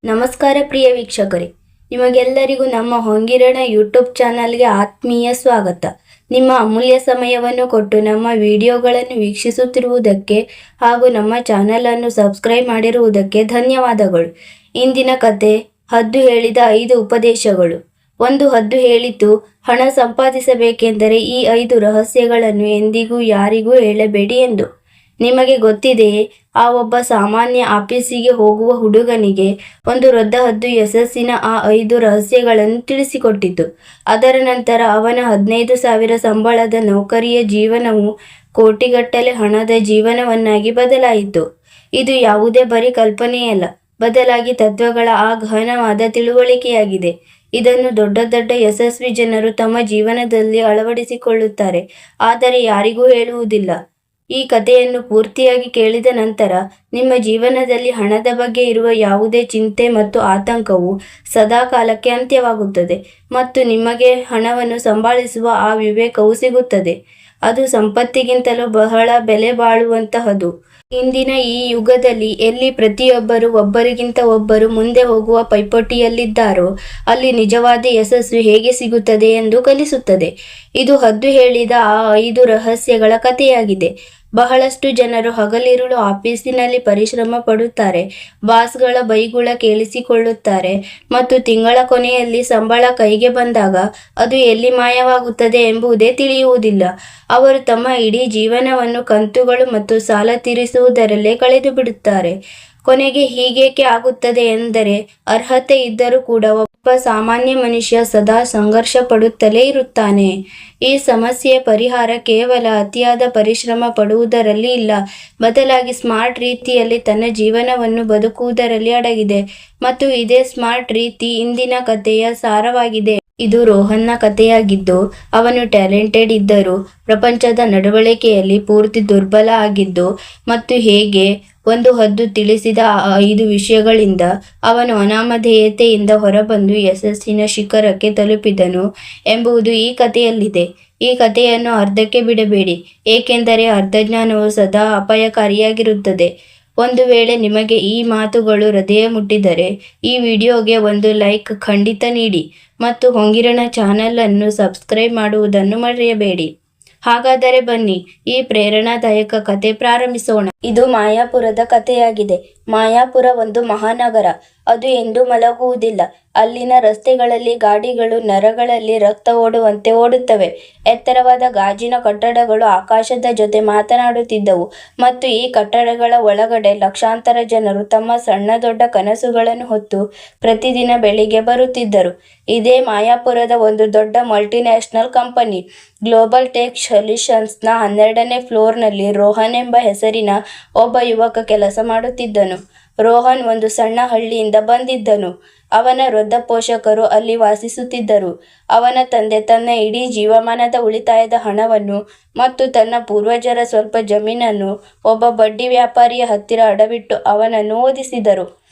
ನಮಸ್ಕಾರ ಪ್ರಿಯ ವೀಕ್ಷಕರೇ, ನಿಮಗೆಲ್ಲರಿಗೂ ನಮ್ಮ ಹೊಂಗಿರಣ ಯೂಟ್ಯೂಬ್ ಚಾನಲ್ಗೆ ಆತ್ಮೀಯ ಸ್ವಾಗತ. ನಿಮ್ಮ ಅಮೂಲ್ಯ ಸಮಯವನ್ನು ಕೊಟ್ಟು ನಮ್ಮ ವಿಡಿಯೋಗಳನ್ನು ವೀಕ್ಷಿಸುತ್ತಿರುವುದಕ್ಕೆ ಹಾಗೂ ನಮ್ಮ ಚಾನಲನ್ನು ಸಬ್ಸ್ಕ್ರೈಬ್ ಮಾಡಿರುವುದಕ್ಕೆ ಧನ್ಯವಾದಗಳು. ಇಂದಿನ ಕತೆ, ಹದ್ದು ಹೇಳಿದ 5 ಉಪದೇಶಗಳು. ಒಂದು ಹದ್ದು ಹೇಳಿತು, ಹಣ ಸಂಪಾದಿಸಬೇಕೆಂದರೆ ಈ 5 ರಹಸ್ಯಗಳನ್ನು ಎಂದಿಗೂ ಯಾರಿಗೂ ಹೇಳಬೇಡಿ ಎಂದು. ನಿಮಗೆ ಗೊತ್ತಿದೆಯೇ, ಆ ಒಬ್ಬ ಸಾಮಾನ್ಯ ಆಫೀಸಿಗೆ ಹೋಗುವ ಹುಡುಗನಿಗೆ ಒಂದು ವೃದ್ಧ ಹದ್ದು ಯಶಸ್ಸಿನ ಆ 5 ರಹಸ್ಯಗಳನ್ನು ತಿಳಿಸಿಕೊಟ್ಟಿತು. ಅದರ ನಂತರ ಅವನ 15,000 ಸಂಬಳದ ನೌಕರಿಯ ಜೀವನವು ಕೋಟಿಗಟ್ಟಲೆ ಹಣದ ಜೀವನವನ್ನಾಗಿ ಬದಲಾಯಿತು. ಇದು ಯಾವುದೇ ಬರೀ ಕಲ್ಪನೆಯಲ್ಲ, ಬದಲಾಗಿ ತತ್ವಗಳ ಆ ಗಹನವಾದ ತಿಳುವಳಿಕೆಯಾಗಿದೆ. ಇದನ್ನು ದೊಡ್ಡ ದೊಡ್ಡ ಯಶಸ್ವಿ ಜನರು ತಮ್ಮ ಜೀವನದಲ್ಲಿ ಅಳವಡಿಸಿಕೊಳ್ಳುತ್ತಾರೆ, ಆದರೆ ಯಾರಿಗೂ ಹೇಳುವುದಿಲ್ಲ. ಈ ಕಥೆಯನ್ನು ಪೂರ್ತಿಯಾಗಿ ಕೇಳಿದ ನಂತರ ನಿಮ್ಮ ಜೀವನದಲ್ಲಿ ಹಣದ ಬಗ್ಗೆ ಇರುವ ಯಾವುದೇ ಚಿಂತೆ ಮತ್ತು ಆತಂಕವು ಸದಾ ಕಾಲಕ್ಕೆ ಅಂತ್ಯವಾಗುತ್ತದೆ ಮತ್ತು ನಿಮಗೆ ಹಣವನ್ನು ಸಂಭಾಳಿಸುವ ಆ ವಿವೇಕವು ಸಿಗುತ್ತದೆ. ಅದು ಸಂಪತ್ತಿಗಿಂತಲೂ ಬಹಳ ಬೆಲೆ ಬಾಳುವಂತಹದು. ಇಂದಿನ ಈ ಯುಗದಲ್ಲಿ ಎಲ್ಲಿ ಪ್ರತಿಯೊಬ್ಬರು ಒಬ್ಬರಿಗಿಂತ ಒಬ್ಬರು ಮುಂದೆ ಹೋಗುವ ಪೈಪೋಟಿಯಲ್ಲಿದ್ದಾರೋ ಅಲ್ಲಿ ನಿಜವಾದ ಯಶಸ್ಸು ಹೇಗೆ ಸಿಗುತ್ತದೆ ಎಂದು ಕಲಿಸುತ್ತದೆ. ಇದು ಹದ್ದು ಹೇಳಿದ ಆ 5 ರಹಸ್ಯಗಳ ಕಥೆಯಾಗಿದೆ. ಬಹಳಷ್ಟು ಜನರು ಹಗಲಿರುಳು ಆಫೀಸಿನಲ್ಲಿ ಪರಿಶ್ರಮ ಪಡುತ್ತಾರೆ, ಬಾಸ್ಗಳ ಬೈಗುಳ ಕೇಳಿಸಿಕೊಳ್ಳುತ್ತಾರೆ ಮತ್ತು ತಿಂಗಳ ಕೊನೆಯಲ್ಲಿ ಸಂಬಳ ಕೈಗೆ ಬಂದಾಗ ಅದು ಎಲ್ಲಿ ಮಾಯವಾಗುತ್ತದೆ ಎಂಬುದೇ ತಿಳಿಯುವುದಿಲ್ಲ. ಅವರು ತಮ್ಮ ಇಡೀ ಜೀವನವನ್ನು ಕಂತುಗಳು ಮತ್ತು ಸಾಲ ತೀರಿಸುವುದರಲ್ಲೇ ಕಳೆದು ಬಿಡುತ್ತಾರೆ. ಕೊನೆಗೆ ಹೀಗೇಕೆ ಆಗುತ್ತದೆ ಎಂದರೆ, ಅರ್ಹತೆ ಇದ್ದರೂ ಕೂಡ ಒಬ್ಬ ಸಾಮಾನ್ಯ ಮನುಷ್ಯ ಸದಾ ಸಂಘರ್ಷ ಪಡುತ್ತಲೇ ಇರುತ್ತಾನೆ. ಈ ಸಮಸ್ಯೆಯ ಪರಿಹಾರ ಕೇವಲ ಅತಿಯಾದ ಪರಿಶ್ರಮ ಪಡುವುದರಲ್ಲಿ ಇಲ್ಲ, ಬದಲಾಗಿ ಸ್ಮಾರ್ಟ್ ರೀತಿಯಲ್ಲಿ ತನ್ನ ಜೀವನವನ್ನು ಬದುಕುವುದರಲ್ಲಿ ಅಡಗಿದೆ. ಮತ್ತು ಇದೇ ಸ್ಮಾರ್ಟ್ ರೀತಿ ಇಂದಿನ ಕಥೆಯ ಸಾರವಾಗಿದೆ. ಇದು ರೋಹನ್ನ ಕಥೆಯಾಗಿದ್ದು, ಅವನು ಟ್ಯಾಲೆಂಟೆಡ್ ಇದ್ದರೂ ಪ್ರಪಂಚದ ನಡವಳಿಕೆಯಲ್ಲಿ ಪೂರ್ತಿ ದುರ್ಬಲ ಆಗಿದ್ದು ಮತ್ತು ಹೇಗೆ ಒಂದು ಹದ್ದು ತಿಳಿಸಿದ ಆ 5 ವಿಷಯಗಳಿಂದ ಅವನು ಅನಾಮಧೇಯತೆಯಿಂದ ಹೊರಬಂದು ಯಶಸ್ಸಿನ ಶಿಖರಕ್ಕೆ ತಲುಪಿದನು ಎಂಬುದು ಈ ಕಥೆಯಲ್ಲಿದೆ. ಈ ಕಥೆಯನ್ನು ಅರ್ಧಕ್ಕೆ ಬಿಡಬೇಡಿ, ಏಕೆಂದರೆ ಅರ್ಧಜ್ಞಾನವು ಸದಾ ಅಪಾಯಕಾರಿಯಾಗಿರುತ್ತದೆ. ಒಂದು ವೇಳೆ ನಿಮಗೆ ಈ ಮಾತುಗಳು ಹೃದಯ ಮುಟ್ಟಿದರೆ ಈ ವಿಡಿಯೋಗೆ ಒಂದು ಲೈಕ್ ಖಂಡಿತ ನೀಡಿ ಮತ್ತು ಹೊಂಗಿರಣ ಚಾನಲ್ ಅನ್ನು ಸಬ್ಸ್ಕ್ರೈಬ್ ಮಾಡುವುದನ್ನು ಮರೆಯಬೇಡಿ. ಹಾಗಾದರೆ ಬನ್ನಿ ಈ ಪ್ರೇರಣಾದಾಯಕ ಕತೆ ಪ್ರಾರಂಭಿಸೋಣ. ಇದು ಮಾಯಾಪುರದ ಕಥೆಯಾಗಿದೆ. ಮಾಯಾಪುರ ಒಂದು ಮಹಾನಗರ. ಅದು ಎಂದೂ ಮಲಗುವುದಿಲ್ಲ. ಅಲ್ಲಿನ ರಸ್ತೆಗಳಲ್ಲಿ ಗಾಡಿಗಳು ನರಗಳಲ್ಲಿ ರಕ್ತ ಓಡುವಂತೆ ಓಡುತ್ತವೆ. ಎತ್ತರವಾದ ಗಾಜಿನ ಕಟ್ಟಡಗಳು ಆಕಾಶದ ಜೊತೆ ಮಾತನಾಡುತ್ತಿದ್ದವು ಮತ್ತು ಈ ಕಟ್ಟಡಗಳ ಒಳಗಡೆ ಲಕ್ಷಾಂತರ ಜನರು ತಮ್ಮ ಸಣ್ಣ ದೊಡ್ಡ ಕನಸುಗಳನ್ನು ಹೊತ್ತು ಪ್ರತಿದಿನ ಬೆಳಿಗ್ಗೆ ಬರುತ್ತಿದ್ದರು. ಇದೇ ಮಾಯಾಪುರದ ಒಂದು ದೊಡ್ಡ ಮಲ್ಟಿನ್ಯಾಷನಲ್ ಕಂಪನಿ. ಗ್ಲೋಬಲ್ ಟೆಕ್ ಸೊಲ್ಯೂಷನ್ಸ್ನ 12ನೇ ಫ್ಲೋರ್ನಲ್ಲಿ ರೋಹನ್ ಎಂಬ ಹೆಸರಿನ ಒಬ್ಬ ಯುವಕ ಕೆಲಸ ಮಾಡುತ್ತಿದ್ದನು. ರೋಹನ್ ಒಂದು ಸಣ್ಣ ಹಳ್ಳಿಯಿಂದ ಬಂದಿದ್ದನು. ಅವನ ವೃದ್ಧ ಪೋಷಕರು ಅಲ್ಲಿ ವಾಸಿಸುತ್ತಿದ್ದರು. ಅವನ ತಂದೆ ತನ್ನ ಇಡೀ ಜೀವಮಾನದ ಉಳಿತಾಯದ ಹಣವನ್ನು ಮತ್ತು ತನ್ನ ಪೂರ್ವಜರ ಸ್ವಲ್ಪ ಜಮೀನನ್ನು ಒಬ್ಬ ಬಡ್ಡಿ ವ್ಯಾಪಾರಿಯ ಹತ್ತಿರ ಅಡವಿಟ್ಟು ಅವನನ್ನು ಓದಿಸಿದರು.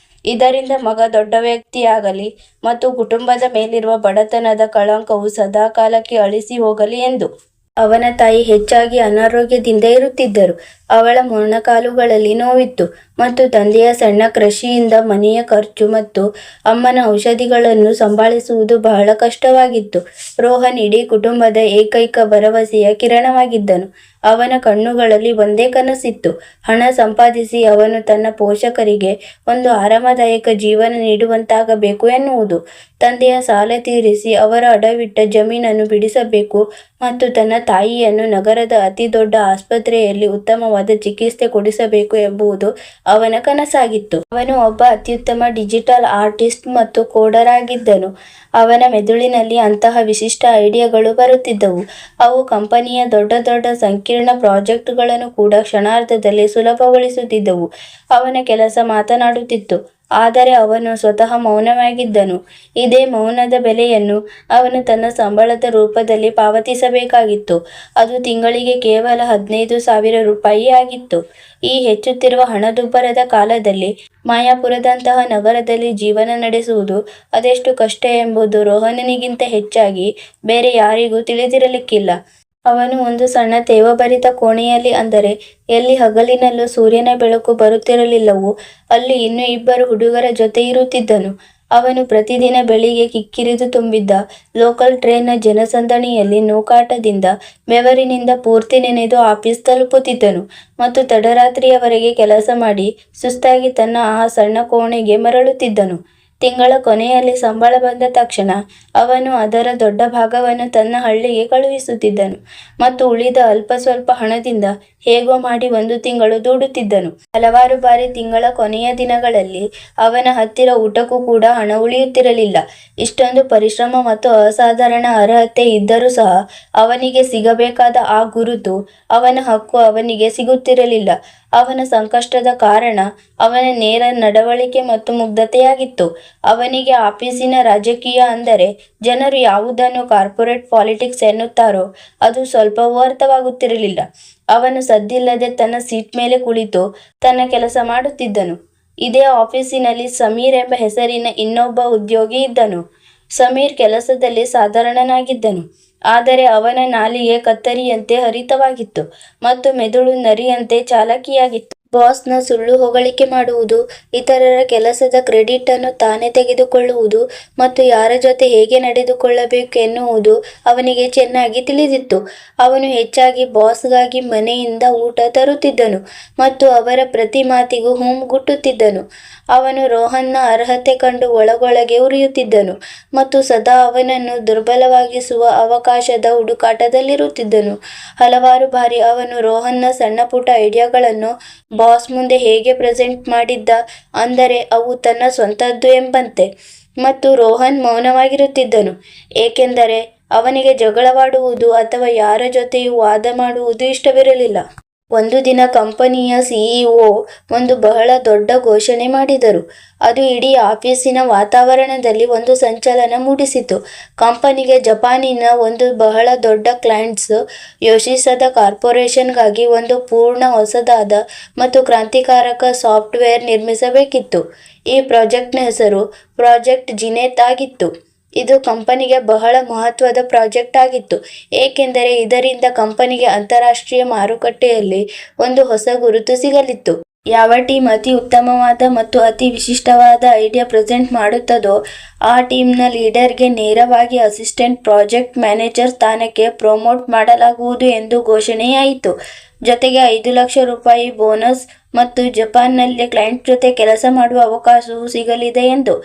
ಇದರಿಂದ ಮಗ ದೊಡ್ಡ ವ್ಯಕ್ತಿಯಾಗಲಿ ಮತ್ತು ಕುಟುಂಬದ ಮೇಲಿರುವ ಬಡತನದ ಕಳಂಕವು ಸದಾ ಕಾಲಕ್ಕೆ ಅಳಿಸಿ ಹೋಗಲಿ ಎಂದು. ಅವನ ತಾಯಿ ಹೆಚ್ಚಾಗಿ ಅನಾರೋಗ್ಯದಿಂದ ಇರುತ್ತಿದ್ದರು. ಅವಳ ಮೊಣಕಾಲುಗಳಲ್ಲಿ ನೋವಿತ್ತು ಮತ್ತು ತಂದೆಯ ಸಣ್ಣ ಕೃಷಿಯಿಂದ ಮನೆಯ ಖರ್ಚು ಮತ್ತು ಅಮ್ಮನ ಔಷಧಿಗಳನ್ನು ಸಂಭಾಳಿಸುವುದು ಬಹಳ ಕಷ್ಟವಾಗಿತ್ತು. ರೋಹನ್ ಇಡೀ ಕುಟುಂಬದ ಏಕೈಕ ಭರವಸೆಯ ಕಿರಣವಾಗಿದ್ದನು. ಅವನ ಕಣ್ಣುಗಳಲ್ಲಿ ಒಂದೇ ಕನಸಿತ್ತು, ಹಣ ಸಂಪಾದಿಸಿ ಅವನು ತನ್ನ ಪೋಷಕರಿಗೆ ಒಂದು ಆರಾಮದಾಯಕ ಜೀವನ ನೀಡುವಂತಾಗಬೇಕು ಎನ್ನುವುದು. ತಂದೆಯ ಸಾಲ ತೀರಿಸಿ ಅವರ ಅಡವಿಟ್ಟ ಜಮೀನನ್ನು ಬಿಡಿಸಬೇಕು ಮತ್ತು ತನ್ನ ತಾಯಿಯನ್ನು ನಗರದ ಅತಿ ದೊಡ್ಡ ಆಸ್ಪತ್ರೆಯಲ್ಲಿ ಉತ್ತಮವಾದ ಚಿಕಿತ್ಸೆ ಕೊಡಿಸಬೇಕು ಎಂಬುದು ಅವನ ಕನಸಾಗಿತ್ತು. ಅವನು ಒಬ್ಬ ಅತ್ಯುತ್ತಮ ಡಿಜಿಟಲ್ ಆರ್ಟಿಸ್ಟ್ ಮತ್ತು ಕೋಡರ್ ಆಗಿದ್ದನು. ಅವನ ಮೆದುಳಿನಲ್ಲಿ ಅಂತಹ ವಿಶಿಷ್ಟ ಐಡಿಯಾಗಳು ಬರುತ್ತಿದ್ದವು. ಅವು ಕಂಪನಿಯ ದೊಡ್ಡ ದೊಡ್ಡ ಸಂಕೀರ್ಣ ಪ್ರಾಜೆಕ್ಟ್ಗಳನ್ನು ಕೂಡ ಕ್ಷಣಾರ್ಧದಲ್ಲಿ ಸುಲಭಗೊಳಿಸುತ್ತಿದ್ದವು. ಅವನ ಕೆಲಸ ಮಾತನಾಡುತ್ತಿತ್ತು, ಆದರೆ ಅವನು ಸ್ವತಃ ಮೌನವಾಗಿದ್ದನು. ಇದೇ ಮೌನದ ಬೆಲೆಯನ್ನು ಅವನು ತನ್ನ ಸಂಬಳದ ರೂಪದಲ್ಲಿ ಪಾವತಿಸಬೇಕಾಗಿತ್ತು. ಅದು ತಿಂಗಳಿಗೆ ಕೇವಲ 15,000 ರೂಪಾಯಿ ಆಗಿತ್ತು. ಈ ಹೆಚ್ಚುತ್ತಿರುವ ಹಣದುಬ್ಬರದ ಕಾಲದಲ್ಲಿ ಮಾಯಾಪುರದಂತಹ ನಗರದಲ್ಲಿ ಜೀವನ ನಡೆಸುವುದು ಅದೆಷ್ಟು ಕಷ್ಟ ಎಂಬುದು ರೋಹನನಿಗಿಂತ ಹೆಚ್ಚಾಗಿ ಬೇರೆ ಯಾರಿಗೂ ತಿಳಿದಿರಲಿಕ್ಕಿಲ್ಲ. ಅವನು ಒಂದು ಸಣ್ಣ ತೇವಭರಿತ ಕೋಣೆಯಲ್ಲಿ, ಅಂದರೆ ಎಲ್ಲಿ ಹಗಲಿನಲ್ಲೂ ಸೂರ್ಯನ ಬೆಳಕು ಬರುತ್ತಿರಲಿಲ್ಲವೋ ಅಲ್ಲಿ ಇನ್ನೂ ಇಬ್ಬರು ಹುಡುಗರ ಜೊತೆ ಇರುತ್ತಿದ್ದನು. ಅವನು ಪ್ರತಿದಿನ ಬೆಳಿಗ್ಗೆ ಕಿಕ್ಕಿರಿದು ತುಂಬಿದ್ದ ಲೋಕಲ್ ಟ್ರೇನ್ನ ಜನಸಂದಣಿಯಲ್ಲಿ ನೂಕಾಟದಿಂದ ಬೆವರಿನಿಂದ ಪೂರ್ತಿ ನೆನೆದು ಆಫೀಸ್ ತಲುಪುತ್ತಿದ್ದನು ಮತ್ತು ತಡರಾತ್ರಿಯವರೆಗೆ ಕೆಲಸ ಮಾಡಿ ಸುಸ್ತಾಗಿ ತನ್ನ ಆ ಸಣ್ಣ ಕೋಣೆಗೆ ಮರಳುತ್ತಿದ್ದನು. ತಿಂಗಳ ಕೊನೆಯಲ್ಲಿ ಸಂಬಳ ಬಂದ ತಕ್ಷಣ ಅವನು ಅದರ ದೊಡ್ಡ ಭಾಗವನ್ನು ತನ್ನ ಹಳ್ಳಿಗೆ ಕಳುಹಿಸುತ್ತಿದ್ದನು ಮತ್ತು ಉಳಿದ ಅಲ್ಪ ಸ್ವಲ್ಪ ಹಣದಿಂದ ಹೇಗೋ ಮಾಡಿ ಒಂದು ತಿಂಗಳು ದೂಡುತ್ತಿದ್ದನು. ಹಲವಾರು ಬಾರಿ ತಿಂಗಳ ಕೊನೆಯ ದಿನಗಳಲ್ಲಿ ಅವನ ಹತ್ತಿರ ಊಟಕ್ಕೂ ಕೂಡ ಹಣ ಉಳಿಯುತ್ತಿರಲಿಲ್ಲ. ಇಷ್ಟೊಂದು ಪರಿಶ್ರಮ ಮತ್ತು ಅಸಾಧಾರಣ ಅರ್ಹತೆ ಇದ್ದರೂ ಸಹ ಅವನಿಗೆ ಸಿಗಬೇಕಾದ ಆ ಗುರುತು, ಅವನ ಹಕ್ಕು ಅವನಿಗೆ ಸಿಗುತ್ತಿರಲಿಲ್ಲ. ಅವನ ಸಂಕಷ್ಟದ ಕಾರಣ ಅವನ ನೇರ ನಡವಳಿಕೆ ಮತ್ತು ಮುಗ್ಧತೆಯಾಗಿತ್ತು. ಅವನಿಗೆ ಆಫೀಸಿನ ರಾಜಕೀಯ, ಅಂದರೆ ಜನರು ಯಾವುದನ್ನು ಕಾರ್ಪೊರೇಟ್ ಪಾಲಿಟಿಕ್ಸ್ ಎನ್ನುತ್ತಾರೋ ಅದು ಸ್ವಲ್ಪವೂ ಅರ್ಥವಾಗುತ್ತಿರಲಿಲ್ಲ. ಅವನು ಸದ್ದಿಲ್ಲದೆ ತನ್ನ ಸೀಟ್ ಮೇಲೆ ಕುಳಿತು ತನ್ನ ಕೆಲಸ ಮಾಡುತ್ತಿದ್ದನು. ಇದೇ ಆಫೀಸಿನಲ್ಲಿ ಸಮೀರ್ ಎಂಬ ಹೆಸರಿನ ಇನ್ನೊಬ್ಬ ಉದ್ಯೋಗಿ ಇದ್ದನು. ಸಮೀರ್ ಕೆಲಸದಲ್ಲಿ ಸಾಧಾರಣನಾಗಿದ್ದನು, ಆದರೆ ಅವನ ನಾಲಿಗೆ ಕತ್ತರಿಯಂತೆ ಹರಿತವಾಗಿತ್ತು ಮತ್ತು ಮೆದುಳು ನರಿಯಂತೆ ಚಾಲಾಕಿಯಾಗಿತ್ತು. ಬಾಸ್ನ ಸುಳ್ಳು ಹೊಗಳಿಕೆ ಮಾಡುವುದು, ಇತರರ ಕೆಲಸದ ಕ್ರೆಡಿಟ್ ಅನ್ನು ತಾನೇ ತೆಗೆದುಕೊಳ್ಳುವುದು ಮತ್ತು ಯಾರ ಜೊತೆ ಹೇಗೆ ನಡೆದುಕೊಳ್ಳಬೇಕು ಎನ್ನುವುದು ಅವನಿಗೆ ಚೆನ್ನಾಗಿ ತಿಳಿದಿತ್ತು. ಅವನು ಹೆಚ್ಚಾಗಿ ಬಾಸ್ಗಾಗಿ ಮನೆಯಿಂದ ಊಟ ತರುತ್ತಿದ್ದನು ಮತ್ತು ಅವರ ಪ್ರತಿ ಮಾತಿಗೂ ಗುಟ್ಟುತ್ತಿದ್ದನು. ಅವನು ರೋಹನ್ನ ಅರ್ಹತೆ ಕಂಡು ಒಳಗೊಳಗೆ ಉರಿಯುತ್ತಿದ್ದನು ಮತ್ತು ಸದಾ ಅವನನ್ನು ದುರ್ಬಲವಾಗಿಸುವ ಅವಕಾಶದ ಹುಡುಕಾಟದಲ್ಲಿರುತ್ತಿದ್ದನು. ಹಲವಾರು ಬಾರಿ ಅವನು ರೋಹನ್ನ ಸಣ್ಣ ಪುಟ್ಟ ಐಡಿಯಾಗಳನ್ನು ಬಾಸ್ ಮುಂದೆ ಹೇಗೆ ಪ್ರೆಸೆಂಟ್ ಮಾಡಿದ್ದ, ಅಂದರೆ ಅವು ತನ್ನ ಸ್ವಂತದ್ದು ಎಂಬಂತೆ, ಮತ್ತು ರೋಹನ್ ಮೌನವಾಗಿರುತ್ತಿದ್ದನು, ಏಕೆಂದರೆ ಅವನಿಗೆ ಜಗಳವಾಡುವುದು ಅಥವಾ ಯಾರ ಜೊತೆಯೂ ವಾದ ಮಾಡುವುದು ಇಷ್ಟವಿರಲಿಲ್ಲ. ಒಂದು ದಿನ ಕಂಪನಿಯ ಸಿಇಒ ಒಂದು ಬಹಳ ದೊಡ್ಡ ಘೋಷಣೆ ಮಾಡಿದರು. ಅದು ಇಡೀ ಆಫೀಸಿನ ವಾತಾವರಣದಲ್ಲಿ ಒಂದು ಸಂಚಲನ ಮೂಡಿಸಿತು. ಕಂಪನಿಗೆ ಜಪಾನಿನ ಒಂದು ಬಹಳ ದೊಡ್ಡ ಕ್ಲೈಂಟ್ಸ್ ಯೋಚಿಸದ ಕಾರ್ಪೊರೇಷನ್ಗಾಗಿ ಒಂದು ಪೂರ್ಣ ಹೊಸದಾದ ಮತ್ತು ಕ್ರಾಂತಿಕಾರಕ ಸಾಫ್ಟ್ವೇರ್ ನಿರ್ಮಿಸಬೇಕಿತ್ತು. ಈ ಪ್ರಾಜೆಕ್ಟ್ನ ಹೆಸರು ಪ್ರಾಜೆಕ್ಟ್ ಜಿನೇತ್ ಆಗಿತ್ತು. ಇದು ಕಂಪನಿಗೆ ಬಹಳ ಮಹತ್ವದ ಪ್ರಾಜೆಕ್ಟ್ ಆಗಿತ್ತು, ಏಕೆಂದರೆ ಇದರಿಂದ ಕಂಪನಿಗೆ ಅಂತಾರಾಷ್ಟ್ರೀಯ ಮಾರುಕಟ್ಟೆಯಲ್ಲಿ ಒಂದು ಹೊಸ ಗುರುತು ಸಿಗಲಿತ್ತು. ಯಾವ ಟೀಮ್ ಅತಿ ಉತ್ತಮವಾದ ಮತ್ತು ಅತಿ ವಿಶಿಷ್ಟವಾದ ಐಡಿಯಾ ಪ್ರೆಸೆಂಟ್ ಮಾಡುತ್ತದೋ ಆ ಟೀಮ್ನ ಲೀಡರ್ಗೆ ನೇರವಾಗಿ ಅಸಿಸ್ಟೆಂಟ್ ಪ್ರಾಜೆಕ್ಟ್ ಮ್ಯಾನೇಜರ್ ಸ್ಥಾನಕ್ಕೆ ಪ್ರಮೋಟ್ ಮಾಡಲಾಗುವುದು ಎಂದು ಘೋಷಣೆಯಾಯಿತು. ಜೊತೆಗೆ 5 ಲಕ್ಷ ರೂಪಾಯಿ ಬೋನಸ್ ಮತ್ತು ಜಪಾನ್ನಲ್ಲಿ ಕ್ಲೈಂಟ್ ಜೊತೆ ಕೆಲಸ ಮಾಡುವ ಅವಕಾಶವೂ ಸಿಗಲಿದೆ ಎಂದು.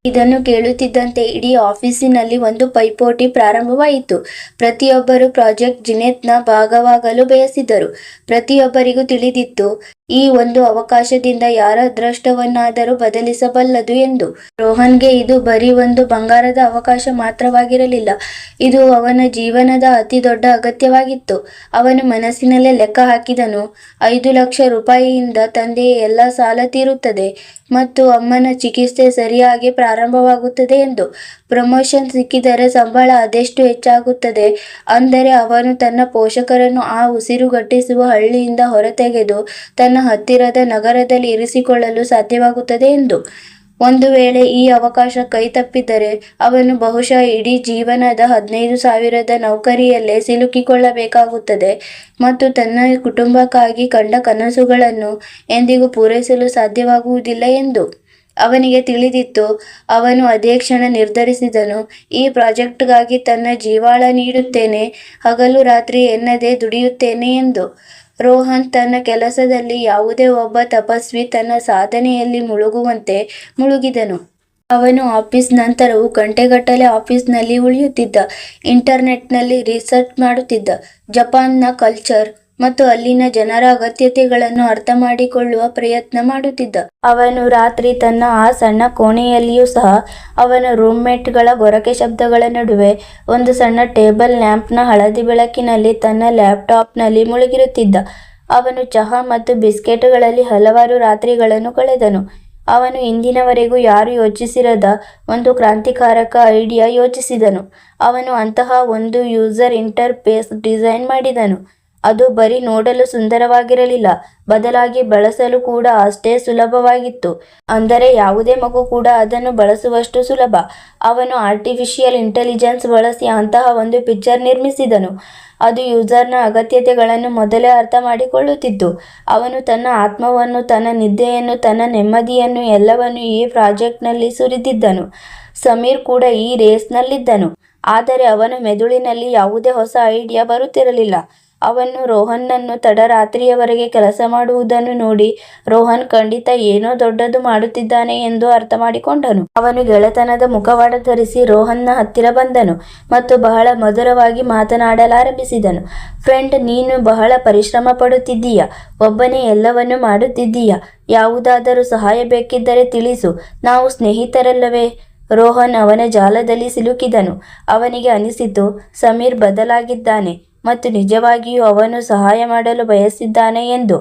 ಇದನ್ನು ಕೇಳುತ್ತಿದ್ದಂತೆ ಇಡೀ ಆಫೀಸಿನಲ್ಲಿ ಒಂದು ಪೈಪೋಟಿ ಪ್ರಾರಂಭವಾಯಿತು. ಪ್ರತಿಯೊಬ್ಬರೂ ಪ್ರಾಜೆಕ್ಟ್ ಜಿನೇತ್ನ ಭಾಗವಾಗಲು ಬಯಸಿದರು. ಪ್ರತಿಯೊಬ್ಬರಿಗೂ ತಿಳಿದಿತ್ತು, ಈ ಒಂದು ಅವಕಾಶದಿಂದ ಯಾರ ಅದೃಷ್ಟವನ್ನಾದರೂ ಬದಲಿಸಬಲ್ಲದು ಎಂದು. ರೋಹನ್ಗೆ ಇದು ಬರೀ ಒಂದು ಬಂಗಾರದ ಅವಕಾಶ ಮಾತ್ರವಾಗಿರಲಿಲ್ಲ, ಇದು ಅವನ ಜೀವನದ ಅತಿ ದೊಡ್ಡ ಅಗತ್ಯವಾಗಿತ್ತು. ಅವನು ಮನಸ್ಸಿನಲ್ಲೇ ಲೆಕ್ಕ ಹಾಕಿದನು, 5 ಲಕ್ಷ ರೂಪಾಯಿಯಿಂದ ತಂದೆಯ ಎಲ್ಲ ಸಾಲ ತೀರುತ್ತದೆ ಮತ್ತು ಅಮ್ಮನ ಚಿಕಿತ್ಸೆ ಸರಿಯಾಗಿ ಪ್ರಾರಂಭವಾಗುತ್ತದೆ ಎಂದು. ಪ್ರಮೋಷನ್ ಸಿಕ್ಕಿದರೆ ಸಂಬಳ ಅದೆಷ್ಟು ಹೆಚ್ಚಾಗುತ್ತದೆ, ಅಂದರೆ ಅವನು ತನ್ನ ಪೋಷಕರನ್ನು ಆ ಉಸಿರುಗಟ್ಟಿಸುವ ಹಳ್ಳಿಯಿಂದ ಹೊರತೆಗೆದು ತನ್ನ ಹತ್ತಿರದ ನಗರದಲ್ಲಿ ಇರಿಸಿಕೊಳ್ಳಲು ಸಾಧ್ಯವಾಗುತ್ತದೆ ಎಂದು. ಒಂದು ವೇಳೆ ಈ ಅವಕಾಶ ಕೈತಪ್ಪಿದರೆ ಅವನು ಬಹುಶಃ ಇಡೀ ಜೀವನದ 15,000ದ ನೌಕರಿಯಲ್ಲೇ ಸಿಲುಕಿಕೊಳ್ಳಬೇಕಾಗುತ್ತದೆ ಮತ್ತು ತನ್ನ ಕುಟುಂಬಕ್ಕಾಗಿ ಕಂಡ ಕನಸುಗಳನ್ನು ಎಂದಿಗೂ ಪೂರೈಸಲು ಸಾಧ್ಯವಾಗುವುದಿಲ್ಲ ಎಂದು ಅವನಿಗೆ ತಿಳಿದಿತ್ತು. ಅವನು ಅದೇ ಕ್ಷಣ ನಿರ್ಧರಿಸಿದನು, ಈ ಪ್ರಾಜೆಕ್ಟ್ಗಾಗಿ ತನ್ನ ಜೀವಾಳ ನೀಡುತ್ತೇನೆ, ಹಗಲು ರಾತ್ರಿ ಎನ್ನದೇ ದುಡಿಯುತ್ತೇನೆ ಎಂದು. ರೋಹನ್ ತನ್ನ ಕೆಲಸದಲ್ಲಿ ಯಾವುದೇ ಒಬ್ಬ ತಪಸ್ವಿ ತನ್ನ ಸಾಧನೆಯಲ್ಲಿ ಮುಳುಗುವಂತೆ ಮುಳುಗಿದನು. ಅವನು ಆಫೀಸ್ ನಂತರವೂ ಗಂಟೆಗಟ್ಟಲೆ ಆಫೀಸ್ನಲ್ಲಿ ಉಳಿಯುತ್ತಿದ್ದ, ಇಂಟರ್ನೆಟ್ನಲ್ಲಿ ರಿಸರ್ಚ್ ಮಾಡುತ್ತಿದ್ದ, ಜಪಾನ್ನ ಕಲ್ಚರ್ ಮತ್ತು ಅಲ್ಲಿನ ಜನರ ಅಗತ್ಯತೆಗಳನ್ನು ಅರ್ಥ ಮಾಡಿಕೊಳ್ಳುವ ಪ್ರಯತ್ನ ಮಾಡುತ್ತಿದ್ದ. ಅವನು ರಾತ್ರಿ ತನ್ನ ಆ ಸಣ್ಣ ಕೋಣೆಯಲ್ಲಿಯೂ ಸಹ ಅವನ ರೂಮ್ಮೇಟ್ಗಳ ಗೊರಕೆ ಶಬ್ದಗಳ ನಡುವೆ ಒಂದು ಸಣ್ಣ ಟೇಬಲ್ ಲ್ಯಾಂಪ್ನ ಹಳದಿ ಬೆಳಕಿನಲ್ಲಿ ತನ್ನ ಲ್ಯಾಪ್ಟಾಪ್ನಲ್ಲಿ ಮುಳುಗಿರುತ್ತಿದ್ದ. ಅವನು ಚಹಾ ಮತ್ತು ಬಿಸ್ಕೆಟ್ಗಳಲ್ಲಿ ಹಲವಾರು ರಾತ್ರಿಗಳನ್ನು ಕಳೆದನು. ಅವನು ಇಂದಿನವರೆಗೂ ಯಾರೂ ಯೋಚಿಸಿರದ ಒಂದು ಕ್ರಾಂತಿಕಾರಕ ಐಡಿಯಾ ಯೋಚಿಸಿದನು. ಅವನು ಅಂತಹ ಒಂದು ಯೂಸರ್ ಇಂಟರ್ಫೇಸ್ ಡಿಸೈನ್ ಮಾಡಿದನು. ಅದು ಬರೀ ನೋಡಲು ಸುಂದರವಾಗಿರಲಿಲ್ಲ, ಬದಲಾಗಿ ಬಳಸಲು ಕೂಡ ಅಷ್ಟೇ ಸುಲಭವಾಗಿತ್ತು. ಅಂದರೆ ಯಾವುದೇ ಮಗು ಕೂಡ ಅದನ್ನು ಬಳಸುವಷ್ಟು ಸುಲಭ. ಅವನು ಆರ್ಟಿಫಿಷಿಯಲ್ ಇಂಟೆಲಿಜೆನ್ಸ್ ಬಳಸಿ ಅಂತಹ ಒಂದು ಪಿಕ್ಚರ್ ನಿರ್ಮಿಸಿದನು. ಅದು ಯೂಸರ್ನ ಅಗತ್ಯತೆಗಳನ್ನು ಮೊದಲೇ ಅರ್ಥ ಮಾಡಿಕೊಳ್ಳುತ್ತಿತ್ತು. ಅವನು ತನ್ನ ಆತ್ಮವನ್ನು, ತನ್ನ ನಿದ್ದೆಯನ್ನು, ತನ್ನ ನೆಮ್ಮದಿಯನ್ನು ಎಲ್ಲವನ್ನೂ ಈ ಪ್ರಾಜೆಕ್ಟ್ನಲ್ಲಿ ಸುರಿದಿದ್ದನು. ಸಮೀರ್ ಕೂಡ ಈ ರೇಸ್ನಲ್ಲಿದ್ದನು. ಆದರೆ ಅವನ ಮೆದುಳಿನಲ್ಲಿ ಯಾವುದೇ ಹೊಸ ಐಡಿಯಾ ಬರುತ್ತಿರಲಿಲ್ಲ. ಅವನು ರೋಹನ್ನನ್ನು ತಡರಾತ್ರಿಯವರೆಗೆ ಕೆಲಸ ಮಾಡುವುದನ್ನು ನೋಡಿ ರೋಹನ್ ಖಂಡಿತ ಏನೋ ದೊಡ್ಡದು ಮಾಡುತ್ತಿದ್ದಾನೆ ಎಂದು ಅರ್ಥ ಮಾಡಿಕೊಂಡನು. ಅವನು ಗೆಳೆತನದ ಮುಖವಾಡ ಧರಿಸಿ ರೋಹನ್ನ ಹತ್ತಿರ ಬಂದನು ಮತ್ತು ಬಹಳ ಮಧುರವಾಗಿ ಮಾತನಾಡಲಾರಂಭಿಸಿದನು. ಫ್ರೆಂಡ್, ನೀನು ಬಹಳ ಪರಿಶ್ರಮ ಪಡುತ್ತಿದ್ದೀಯ, ಒಬ್ಬನೇ ಎಲ್ಲವನ್ನೂ ಮಾಡುತ್ತಿದ್ದೀಯ. ಯಾವುದಾದರೂ ಸಹಾಯ ಬೇಕಿದ್ದರೆ ತಿಳಿಸು, ನಾವು ಸ್ನೇಹಿತರಲ್ಲವೇ? ರೋಹನ್ ಅವನ ಜಾಲದಲ್ಲಿ ಸಿಲುಕಿದನು. ಅವನಿಗೆ ಅನಿಸಿತು, ಸಮೀರ್ ಬದಲಾಗಿದ್ದಾನೆ ಮತ್ತು ನಿಜವಾಗಿಯೂ ಅವನು ಸಹಾಯ ಮಾಡಲು ಬಯಸಿದ್ದಾನೆ ಎಂದು.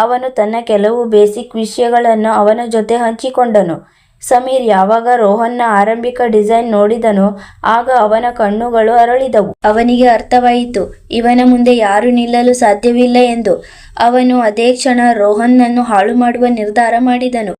ಅವನು ತನ್ನ ಕೆಲವು ಬೇಸಿಕ್ ವಿಷಯಗಳನ್ನು ಅವನ ಜೊತೆ ಹಂಚಿಕೊಂಡನು. ಸಮೀರ್ ಯಾವಾಗ ರೋಹನ್ನ ಆರಂಭಿಕ ಡಿಸೈನ್ ನೋಡಿದನೋ ಆಗ ಅವನ ಕಣ್ಣುಗಳು ಅರಳಿದವು. ಅವನಿಗೆ ಅರ್ಥವಾಯಿತು, ಇವನ ಮುಂದೆ ಯಾರೂ ನಿಲ್ಲಲು ಸಾಧ್ಯವಿಲ್ಲ ಎಂದು. ಅವನು ಅದೇ ಕ್ಷಣ ರೋಹನ್ನನ್ನು ಹಾಳು ಮಾಡುವ ನಿರ್ಧಾರ ಮಾಡಿದನು.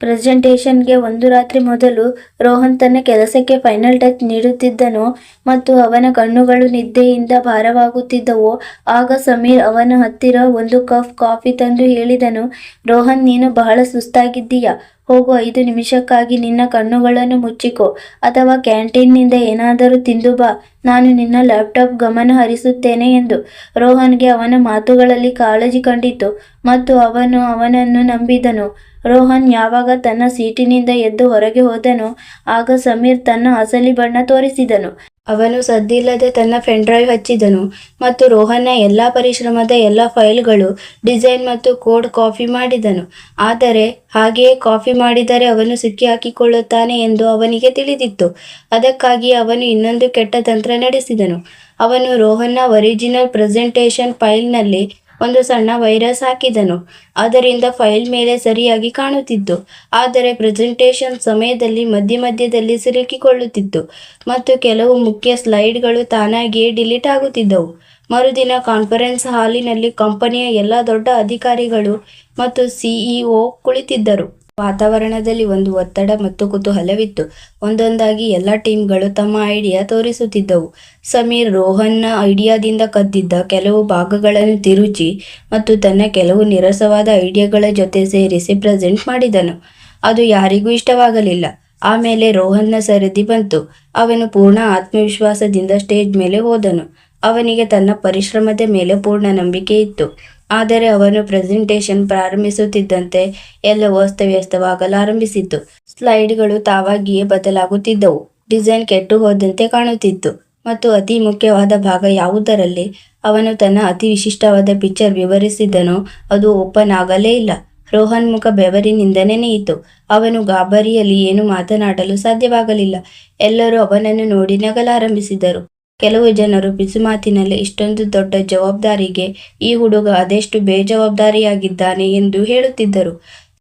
ಪ್ರೆಸೆಂಟೇಷನ್ಗೆ ಒಂದು ರಾತ್ರಿ ಮೊದಲು ರೋಹನ್ ತನ್ನ ಕೆಲಸಕ್ಕೆ ಫೈನಲ್ ಟಚ್ ನೀಡುತ್ತಿದ್ದನೋ ಮತ್ತು ಅವನ ಕಣ್ಣುಗಳು ನಿದ್ದೆಯಿಂದ ಭಾರವಾಗುತ್ತಿದ್ದವೋ ಆಗ ಸಮೀರ್ ಅವನ ಹತ್ತಿರ ಒಂದು ಕಪ್ ಕಾಫಿ ತಂದು ಹೇಳಿದನು, ರೋಹನ್, ನೀನು ಬಹಳ ಸುಸ್ತಾಗಿದ್ದೀಯ. ಹೋಗು, 5 ನಿಮಿಷಕ್ಕಾಗಿ ನಿನ್ನ ಕಣ್ಣುಗಳನ್ನು ಮುಚ್ಚಿಕೋ ಅಥವಾ ಕ್ಯಾಂಟೀನ್ನಿಂದ ಏನಾದರೂ ತಿಂದು ಬಾ. ನಾನು ನಿನ್ನ ಲ್ಯಾಪ್ಟಾಪ್ ಗಮನ ಹರಿಸುತ್ತೇನೆ ಎಂದು. ರೋಹನ್ಗೆ ಅವನ ಮಾತುಗಳಲ್ಲಿ ಕಾಳಜಿ ಕಂಡಿತು ಮತ್ತು ಅವನು ಅವನನ್ನು ನಂಬಿದನು. ರೋಹನ್ ಯಾವಾಗ ತನ್ನ ಸೀಟಿನಿಂದ ಎದ್ದು ಹೊರಗೆ ಹೋದನೋ ಆಗ ಸಮೀರ್ ತನ್ನ ಅಸಲಿ ಬಣ್ಣ ತೋರಿಸಿದನು. ಅವನು ಸದ್ದಿಲ್ಲದೆ ತನ್ನ ಪೆನ್ಡ್ರೈವ್ ಹಚ್ಚಿದನು ಮತ್ತು ರೋಹನ್ನ ಎಲ್ಲ ಪರಿಶ್ರಮದ ಎಲ್ಲ ಫೈಲ್ಗಳು, ಡಿಸೈನ್ ಮತ್ತು ಕೋಡ್ ಕಾಪಿ ಮಾಡಿದನು. ಆದರೆ ಹಾಗೆಯೇ ಕಾಪಿ ಮಾಡಿದರೆ ಅವನು ಸಿಕ್ಕಿಹಾಕಿಕೊಳ್ಳುತ್ತಾನೆ ಎಂದು ಅವನಿಗೆ ತಿಳಿದಿತ್ತು. ಅದಕ್ಕಾಗಿ ಅವನು ಇನ್ನೊಂದು ಕೆಟ್ಟ ತಂತ್ರ ನಡೆಸಿದನು. ಅವನು ರೋಹನ್ನ ಒರಿಜಿನಲ್ ಪ್ರೆಸೆಂಟೇಷನ್ ಫೈಲ್ನಲ್ಲಿ ಒಂದು ಸಣ್ಣ ವೈರಸ್ ಹಾಕಿದನು. ಅದರಿಂದ ಫೈಲ್ ಮೇಲೆ ಸರಿಯಾಗಿ ಕಾಣುತ್ತಿತ್ತು, ಆದರೆ ಪ್ರೆಸೆಂಟೇಷನ್ ಸಮಯದಲ್ಲಿ ಮಧ್ಯದಲ್ಲಿ ಸಿಲುಕಿಕೊಳ್ಳುತ್ತಿತ್ತು ಮತ್ತು ಕೆಲವು ಮುಖ್ಯ ಸ್ಲೈಡ್ಗಳು ತಾನಾಗಿಯೇ ಡಿಲೀಟ್ ಆಗುತ್ತಿದ್ದವು. ಮರುದಿನ ಕಾನ್ಫರೆನ್ಸ್ ಹಾಲಿನಲ್ಲಿ ಕಂಪನಿಯ ಎಲ್ಲ ದೊಡ್ಡ ಅಧಿಕಾರಿಗಳು ಮತ್ತು ಸಿಇಒ ಕುಳಿತಿದ್ದರು. ವಾತಾವರಣದಲ್ಲಿ ಒಂದು ಒತ್ತಡ ಮತ್ತು ಕುತೂಹಲವಿತ್ತು. ಒಂದೊಂದಾಗಿ ಎಲ್ಲ ಟೀಮ್ಗಳು ತಮ್ಮ ಐಡಿಯಾ ತೋರಿಸುತ್ತಿದ್ದವು. ಸಮೀರ್ ರೋಹನ್ನ ಐಡಿಯಾದಿಂದ ಕದ್ದಿದ್ದ ಕೆಲವು ಭಾಗಗಳನ್ನು ತಿರುಚಿ ಮತ್ತು ತನ್ನ ಕೆಲವು ನೀರಸವಾದ ಐಡಿಯಾಗಳ ಜೊತೆ ಸೇರಿಸಿ ಪ್ರೆಸೆಂಟ್ ಮಾಡಿದನು. ಅದು ಯಾರಿಗೂ ಇಷ್ಟವಾಗಲಿಲ್ಲ. ಆಮೇಲೆ ರೋಹನ್ನ ಸರದಿ ಬಂತು. ಅವನು ಪೂರ್ಣ ಆತ್ಮವಿಶ್ವಾಸದಿಂದ ಸ್ಟೇಜ್ ಮೇಲೆ ಹೋದನು. ಅವನಿಗೆ ತನ್ನ ಪರಿಶ್ರಮದ ಮೇಲೆ ಪೂರ್ಣ ನಂಬಿಕೆ ಇತ್ತು. ಆದರೆ ಅವನು ಪ್ರೆಸೆಂಟೇಷನ್ ಪ್ರಾರಂಭಿಸುತ್ತಿದ್ದಂತೆ ಎಲ್ಲವೂ ಅಸ್ತವ್ಯಸ್ತವಾಗಲಾರಂಭಿಸಿತು. ಸ್ಲೈಡ್ಗಳು ತಾವಾಗಿಯೇ ಬದಲಾಗುತ್ತಿದ್ದವು, ಡಿಸೈನ್ ಕೆಟ್ಟು ಹೋದಂತೆ ಕಾಣುತ್ತಿತ್ತು ಮತ್ತು ಅತಿ ಮುಖ್ಯವಾದ ಭಾಗ ಯಾವುದರಲ್ಲಿ ಅವನು ತನ್ನ ಅತಿ ವಿಶಿಷ್ಟವಾದ ಪಿಕ್ಚರ್ ವಿವರಿಸಿದನೋ ಅದು ಓಪನ್ ಆಗಲೇ ಇಲ್ಲ. ರೋಹನ್ ಮುಖ ಬೆವರಿನಿಂದ ನೆನೆಯಿತು. ಅವನು ಗಾಬರಿಯಲ್ಲಿ ಏನು ಮಾತನಾಡಲು ಸಾಧ್ಯವಾಗಲಿಲ್ಲ. ಎಲ್ಲರೂ ಅವನನ್ನು ನೋಡಿ ನಗಲಾರಂಭಿಸಿದರು. ಕೆಲವು ಜನರು ಪಿಸುಮಾತಿನಲ್ಲಿ, ಇಷ್ಟೊಂದು ದೊಡ್ಡ ಜವಾಬ್ದಾರಿಗೆ ಈ ಹುಡುಗ ಅದೆಷ್ಟು ಬೇಜವಾಬ್ದಾರಿಯಾಗಿದ್ದಾನೆ ಎಂದು ಹೇಳುತ್ತಿದ್ದರು.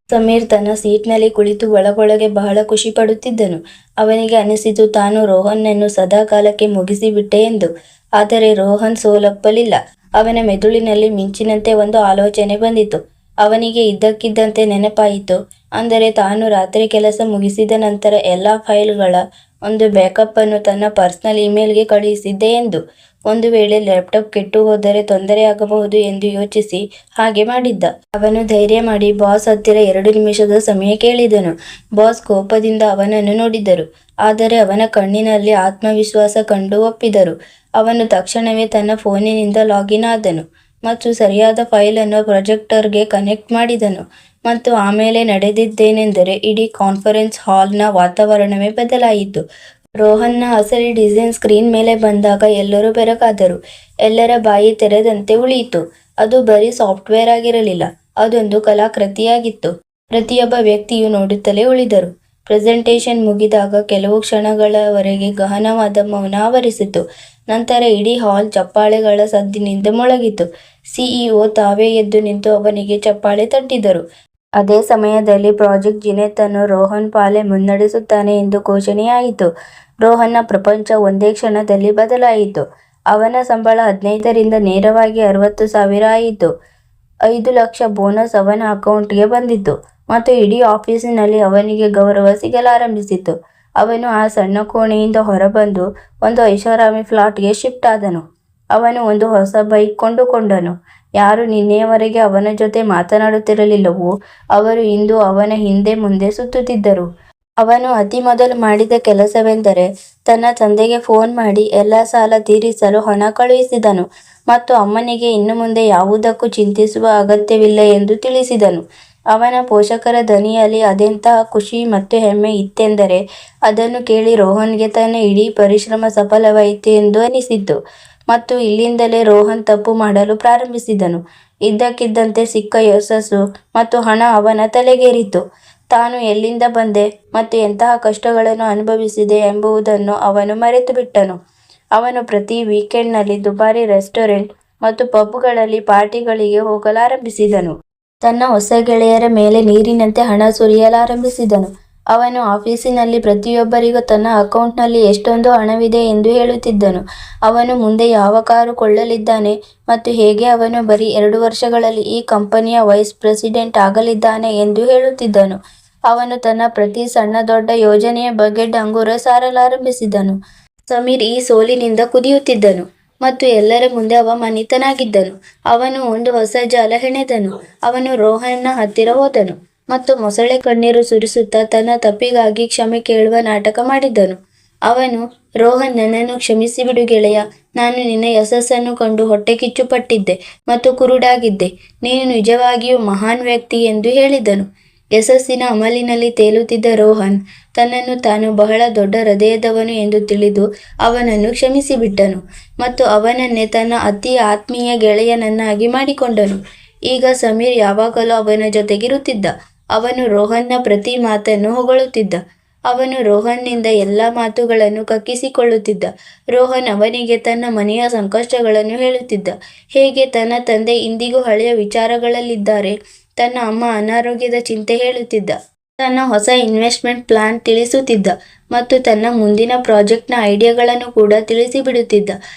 ಸಮೀರ್ ತನ್ನ ಸೀಟ್ನಲ್ಲಿ ಕುಳಿತು ಒಳಗೊಳಗೆ ಬಹಳ ಖುಷಿ ಪಡುತ್ತಿದ್ದನು. ಅವನಿಗೆ ಅನಿಸಿತು ತಾನು ರೋಹನ್ನನ್ನು ಸದಾ ಕಾಲಕ್ಕೆ ಮುಗಿಸಿಬಿಟ್ಟೆ ಎಂದು. ಆದರೆ ರೋಹನ್ ಸೋಲಪ್ಪಲಿಲ್ಲ. ಅವನ ಮೆದುಳಿನಲ್ಲಿ ಮಿಂಚಿನಂತೆ ಒಂದು ಆಲೋಚನೆ ಬಂದಿತು. ಅವನಿಗೆ ಇದ್ದಕ್ಕಿದ್ದಂತೆ ನೆನಪಾಯಿತು. ಅಂದರೆ ತಾನು ರಾತ್ರಿ ಕೆಲಸ ಮುಗಿಸಿದ ನಂತರ ಎಲ್ಲ ಫೈಲ್ಗಳ ಒಂದು ಬ್ಯಾಕಪ್ ಅನ್ನು ತನ್ನ ಪರ್ಸನಲ್ ಇಮೇಲ್ಗೆ ಕಳುಹಿಸಿದ್ದೆ ಎಂದು. ಒಂದು ವೇಳೆ ಲ್ಯಾಪ್ಟಾಪ್ ಕೆಟ್ಟು ಹೋದರೆ ತೊಂದರೆಯಾಗಬಹುದು ಎಂದು ಯೋಚಿಸಿ ಹಾಗೆ ಮಾಡಿದ್ದ. ಅವನು ಧೈರ್ಯ ಮಾಡಿ ಬಾಸ್ ಹತ್ತಿರ 2 ನಿಮಿಷದ ಸಮಯ ಕೇಳಿದನು. ಬಾಸ್ ಕೋಪದಿಂದ ಅವನನ್ನು ನೋಡಿದರು, ಆದರೆ ಅವನ ಕಣ್ಣಿನಲ್ಲಿ ಆತ್ಮವಿಶ್ವಾಸ ಕಂಡು ಒಪ್ಪಿದರು. ಅವನು ತಕ್ಷಣವೇ ತನ್ನ ಫೋನಿನಿಂದ ಲಾಗಿನ್ ಆದನು ಮತ್ತು ಸರಿಯಾದ ಫೈಲನ್ನು ಪ್ರೊಜೆಕ್ಟರ್ಗೆ ಕನೆಕ್ಟ್ ಮಾಡಿದನು. ಮತ್ತು ಆಮೇಲೆ ನಡೆದಿದ್ದೇನೆಂದರೆ ಇಡೀ ಕಾನ್ಫರೆನ್ಸ್ ಹಾಲ್ನ ವಾತಾವರಣವೇ ಬದಲಾಯಿತು. ರೋಹನ್ನ ಅಸಲಿ ಡಿಸೈನ್ ಸ್ಕ್ರೀನ್ ಮೇಲೆ ಬಂದಾಗ ಎಲ್ಲರೂ ಬೆರಗಾದರು. ಎಲ್ಲರ ಬಾಯಿ ತೆರೆದಂತೆ ಉಳಿಯಿತು. ಅದು ಬರೀ ಸಾಫ್ಟ್ವೇರ್ ಆಗಿರಲಿಲ್ಲ, ಅದೊಂದು ಕಲಾಕೃತಿಯಾಗಿತ್ತು. ಪ್ರತಿಯೊಬ್ಬ ವ್ಯಕ್ತಿಯು ನೋಡುತ್ತಲೇ ಉಳಿದರು. ಪ್ರೆಸೆಂಟೇಷನ್ ಮುಗಿದಾಗ ಕೆಲವು ಕ್ಷಣಗಳವರೆಗೆ ಗಹನವಾದ ಮೌನ ಆವರಿಸಿತು. ನಂತರ ಇಡೀ ಹಾಲ್ ಚಪ್ಪಾಳೆಗಳ ಸದ್ದಿನಿಂದ ಮೊಳಗಿತು. ಸಿಇಒ ತಾವೇ ಎದ್ದು ನಿಂತು ಅವನಿಗೆ ಚಪ್ಪಾಳೆ ತಟ್ಟಿದರು. ಅದೇ ಸಮಯದಲ್ಲಿ ಪ್ರಾಜೆಕ್ಟ್ ಜಿನೆತ್ ಅನ್ನು ರೋಹನ್ ಪಾಲೆ ಮುನ್ನಡೆಸುತ್ತಾನೆ ಎಂದು ಘೋಷಣೆಯಾಯಿತು. ರೋಹನ್ನ ಪ್ರಪಂಚ ಒಂದೇ ಕ್ಷಣದಲ್ಲಿ ಬದಲಾಯಿತು. ಅವನ ಸಂಬಳ 15ರಿಂದ ನೇರವಾಗಿ 60,000 ಆಯಿತು. 5 ಲಕ್ಷ ಬೋನಸ್ ಅವನ ಅಕೌಂಟ್ಗೆ ಬಂದಿತ್ತು ಮತ್ತು ಇಡೀ ಆಫೀಸಿನಲ್ಲಿ ಅವನಿಗೆ ಗೌರವ ಸಿಗಲಾರಂಭಿಸಿತು. ಅವನು ಆ ಸಣ್ಣ ಕೋಣೆಯಿಂದ ಹೊರಬಂದು ಒಂದು ಐಷಾರಾಮಿ ಫ್ಲಾಟ್ಗೆ ಶಿಫ್ಟ್ ಆದನು. ಅವನು ಒಂದು ಹೊಸ ಬೈಕ್ ಕೊಂಡುಕೊಂಡನು. ಯಾರು ನಿನ್ನೆಯವರೆಗೆ ಅವನ ಜೊತೆ ಮಾತನಾಡುತ್ತಿರಲಿಲ್ಲವೋ ಅವರು ಇಂದು ಅವನ ಹಿಂದೆ ಮುಂದೆ ಸುತ್ತುತ್ತಿದ್ದರು. ಅವನು ಅತಿ ಮೊದಲು ಮಾಡಿದ ಕೆಲಸವೆಂದರೆ ತನ್ನ ತಂದೆಗೆ ಫೋನ್ ಮಾಡಿ ಎಲ್ಲ ಸಾಲ ತೀರಿಸಲು ಹಣ ಕಳುಹಿಸಿದನು ಮತ್ತು ಅಮ್ಮನಿಗೆ ಇನ್ನು ಮುಂದೆ ಯಾವುದಕ್ಕೂ ಚಿಂತಿಸುವ ಅಗತ್ಯವಿಲ್ಲ ಎಂದು ತಿಳಿಸಿದನು. ಅವನ ಪೋಷಕರ ಧ್ವನಿಯಲ್ಲಿ ಅದೆಂತಹ ಖುಷಿ ಮತ್ತು ಹೆಮ್ಮೆ ಇತ್ತೆಂದರೆ ಅದನ್ನು ಕೇಳಿ ರೋಹನ್ಗೆ ತನ್ನ ಇಡೀ ಪರಿಶ್ರಮ ಸಫಲವಾಯಿತು ಎಂದು ಅನಿಸಿತು. ಮತ್ತು ಇಲ್ಲಿಂದಲೇ ರೋಹನ್ ತಪ್ಪು ಮಾಡಲು ಪ್ರಾರಂಭಿಸಿದನು. ಇದ್ದಕ್ಕಿದ್ದಂತೆ ಸಿಕ್ಕ ಯಶಸ್ಸು ಮತ್ತು ಹಣ ಅವನ ತಲೆಗೇರಿತು. ತಾನು ಎಲ್ಲಿಂದ ಬಂದೆ ಮತ್ತು ಎಂತಹ ಕಷ್ಟಗಳನ್ನು ಅನುಭವಿಸಿದೆ ಎಂಬುದನ್ನು ಅವನು ಮರೆತು ಬಿಟ್ಟನು. ಅವನು ಪ್ರತಿ ವೀಕೆಂಡ್ನಲ್ಲಿ ದುಬಾರಿ ರೆಸ್ಟೋರೆಂಟ್ ಮತ್ತು ಪಬ್ಗಳಲ್ಲಿ ಪಾರ್ಟಿಗಳಿಗೆ ಹೋಗಲಾರಂಭಿಸಿದನು. ತನ್ನ ಹೊಸ ಗೆಳೆಯರ ಮೇಲೆ ನೀರಿನಂತೆ ಹಣ ಸುರಿಯಲಾರಂಭಿಸಿದನು. ಅವನು ಆಫೀಸಿನಲ್ಲಿ ಪ್ರತಿಯೊಬ್ಬರಿಗೂ ತನ್ನ ಅಕೌಂಟ್ನಲ್ಲಿ ಎಷ್ಟೊಂದು ಹಣವಿದೆ ಎಂದು ಹೇಳುತ್ತಿದ್ದನು. ಅವನು ಮುಂದೆ ಯಾವ ಕಾರು ಕೊಳ್ಳಲಿದ್ದಾನೆ ಮತ್ತು ಹೇಗೆ ಅವನು ಬರೀ 2 ವರ್ಷಗಳಲ್ಲಿ ಈ ಕಂಪನಿಯ ವೈಸ್ ಪ್ರೆಸಿಡೆಂಟ್ ಆಗಲಿದ್ದಾನೆ ಎಂದು ಹೇಳುತ್ತಿದ್ದನು. ಅವನು ತನ್ನ ಪ್ರತಿ ಸಣ್ಣ ದೊಡ್ಡ ಯೋಜನೆಯ ಬಗ್ಗೆ ಡಂಗೂರ ಸಾರಲಾರಂಭಿಸಿದನು. ಸಮೀರ್ ಈ ಸೋಲಿನಿಂದ ಕುದಿಯುತ್ತಿದ್ದನು ಮತ್ತು ಎಲ್ಲರ ಮುಂದೆ ಅವಮಾನಿತನಾಗಿದ್ದನು. ಅವನು ಒಂದು ಹೊಸ ಜಾಲ ಹೆಣೆದನು. ಅವನು ರೋಹನ್ನ ಹತ್ತಿರ ಹೋದನು ಮತ್ತು ಮೊಸಳೆ ಕಣ್ಣೀರು ಸುರಿಸುತ್ತಾ ತನ್ನ ತಪ್ಪಿಗಾಗಿ ಕ್ಷಮೆ ಕೇಳುವ ನಾಟಕ ಮಾಡಿದನು. ಅವನು, ರೋಹನ್, ನನ್ನನ್ನು ಕ್ಷಮಿಸಿಬಿಡು ಗೆಳೆಯ. ನಾನು ನಿನ್ನ ಯಶಸ್ಸನ್ನು ಕಂಡು ಹೊಟ್ಟೆ ಕಿಚ್ಚುಪಟ್ಟಿದ್ದೆ ಮತ್ತು ಕುರುಡಾಗಿದ್ದೆ. ನೀನು ನಿಜವಾಗಿಯೂ ಮಹಾನ್ ವ್ಯಕ್ತಿ ಎಂದು ಹೇಳಿದನು. ಯಶಸ್ಸಿನ ಅಮಲಿನಲ್ಲಿ ತೇಲುತ್ತಿದ್ದ ರೋಹನ್ ತನ್ನನ್ನು ತಾನು ಬಹಳ ದೊಡ್ಡ ಹೃದಯದವನು ಎಂದು ತಿಳಿದು ಅವನನ್ನು ಕ್ಷಮಿಸಿಬಿಟ್ಟನು ಮತ್ತು ಅವನನ್ನೇ ತನ್ನ ಅತಿ ಆತ್ಮೀಯ ಗೆಳೆಯನನ್ನಾಗಿ ಮಾಡಿಕೊಂಡನು. ಈಗ ಸಮೀರ್ ಯಾವಾಗಲೂ ಅವನ ಜೊತೆಗಿರುತ್ತಿದ್ದ. ಅವನು ರೋಹನ್ನ ಪ್ರತಿ ಮಾತನ್ನು ಹೊಗಳುತ್ತಿದ್ದ. ಅವನು ರೋಹನ್ನಿಂದ ಎಲ್ಲ ಮಾತುಗಳನ್ನು ಕಕ್ಕಿಸಿಕೊಳ್ಳುತ್ತಿದ್ದ. ರೋಹನ್ ಅವನಿಗೆ ತನ್ನ ಮನೆಯ ಸಂಕಷ್ಟಗಳನ್ನು ಹೇಳುತ್ತಿದ್ದ. ಹೇಗೆ ತನ್ನ ತಂದೆ ಇಂದಿಗೂ ಹಳೆಯ ವಿಚಾರಗಳಲ್ಲಿದ್ದಾರೆ. ತನ್ನ ಅಮ್ಮ ಅನಾರೋಗ್ಯದ ಚಿಂತೆ ಹೇಳುತ್ತಿದ್ದ. ತನ್ನ ಹೊಸ ಇನ್ವೆಸ್ಟ್ಮೆಂಟ್ ಪ್ಲಾನ್ ತಿಳಿಸುತ್ತಿದ್ದ ಮತ್ತು ತನ್ನ ಮುಂದಿನ ಪ್ರಾಜೆಕ್ಟ್ನ ಐಡಿಯಾಗಳನ್ನು ಕೂಡ ತಿಳಿಸಿಬಿಡುತ್ತಿದ್ದ.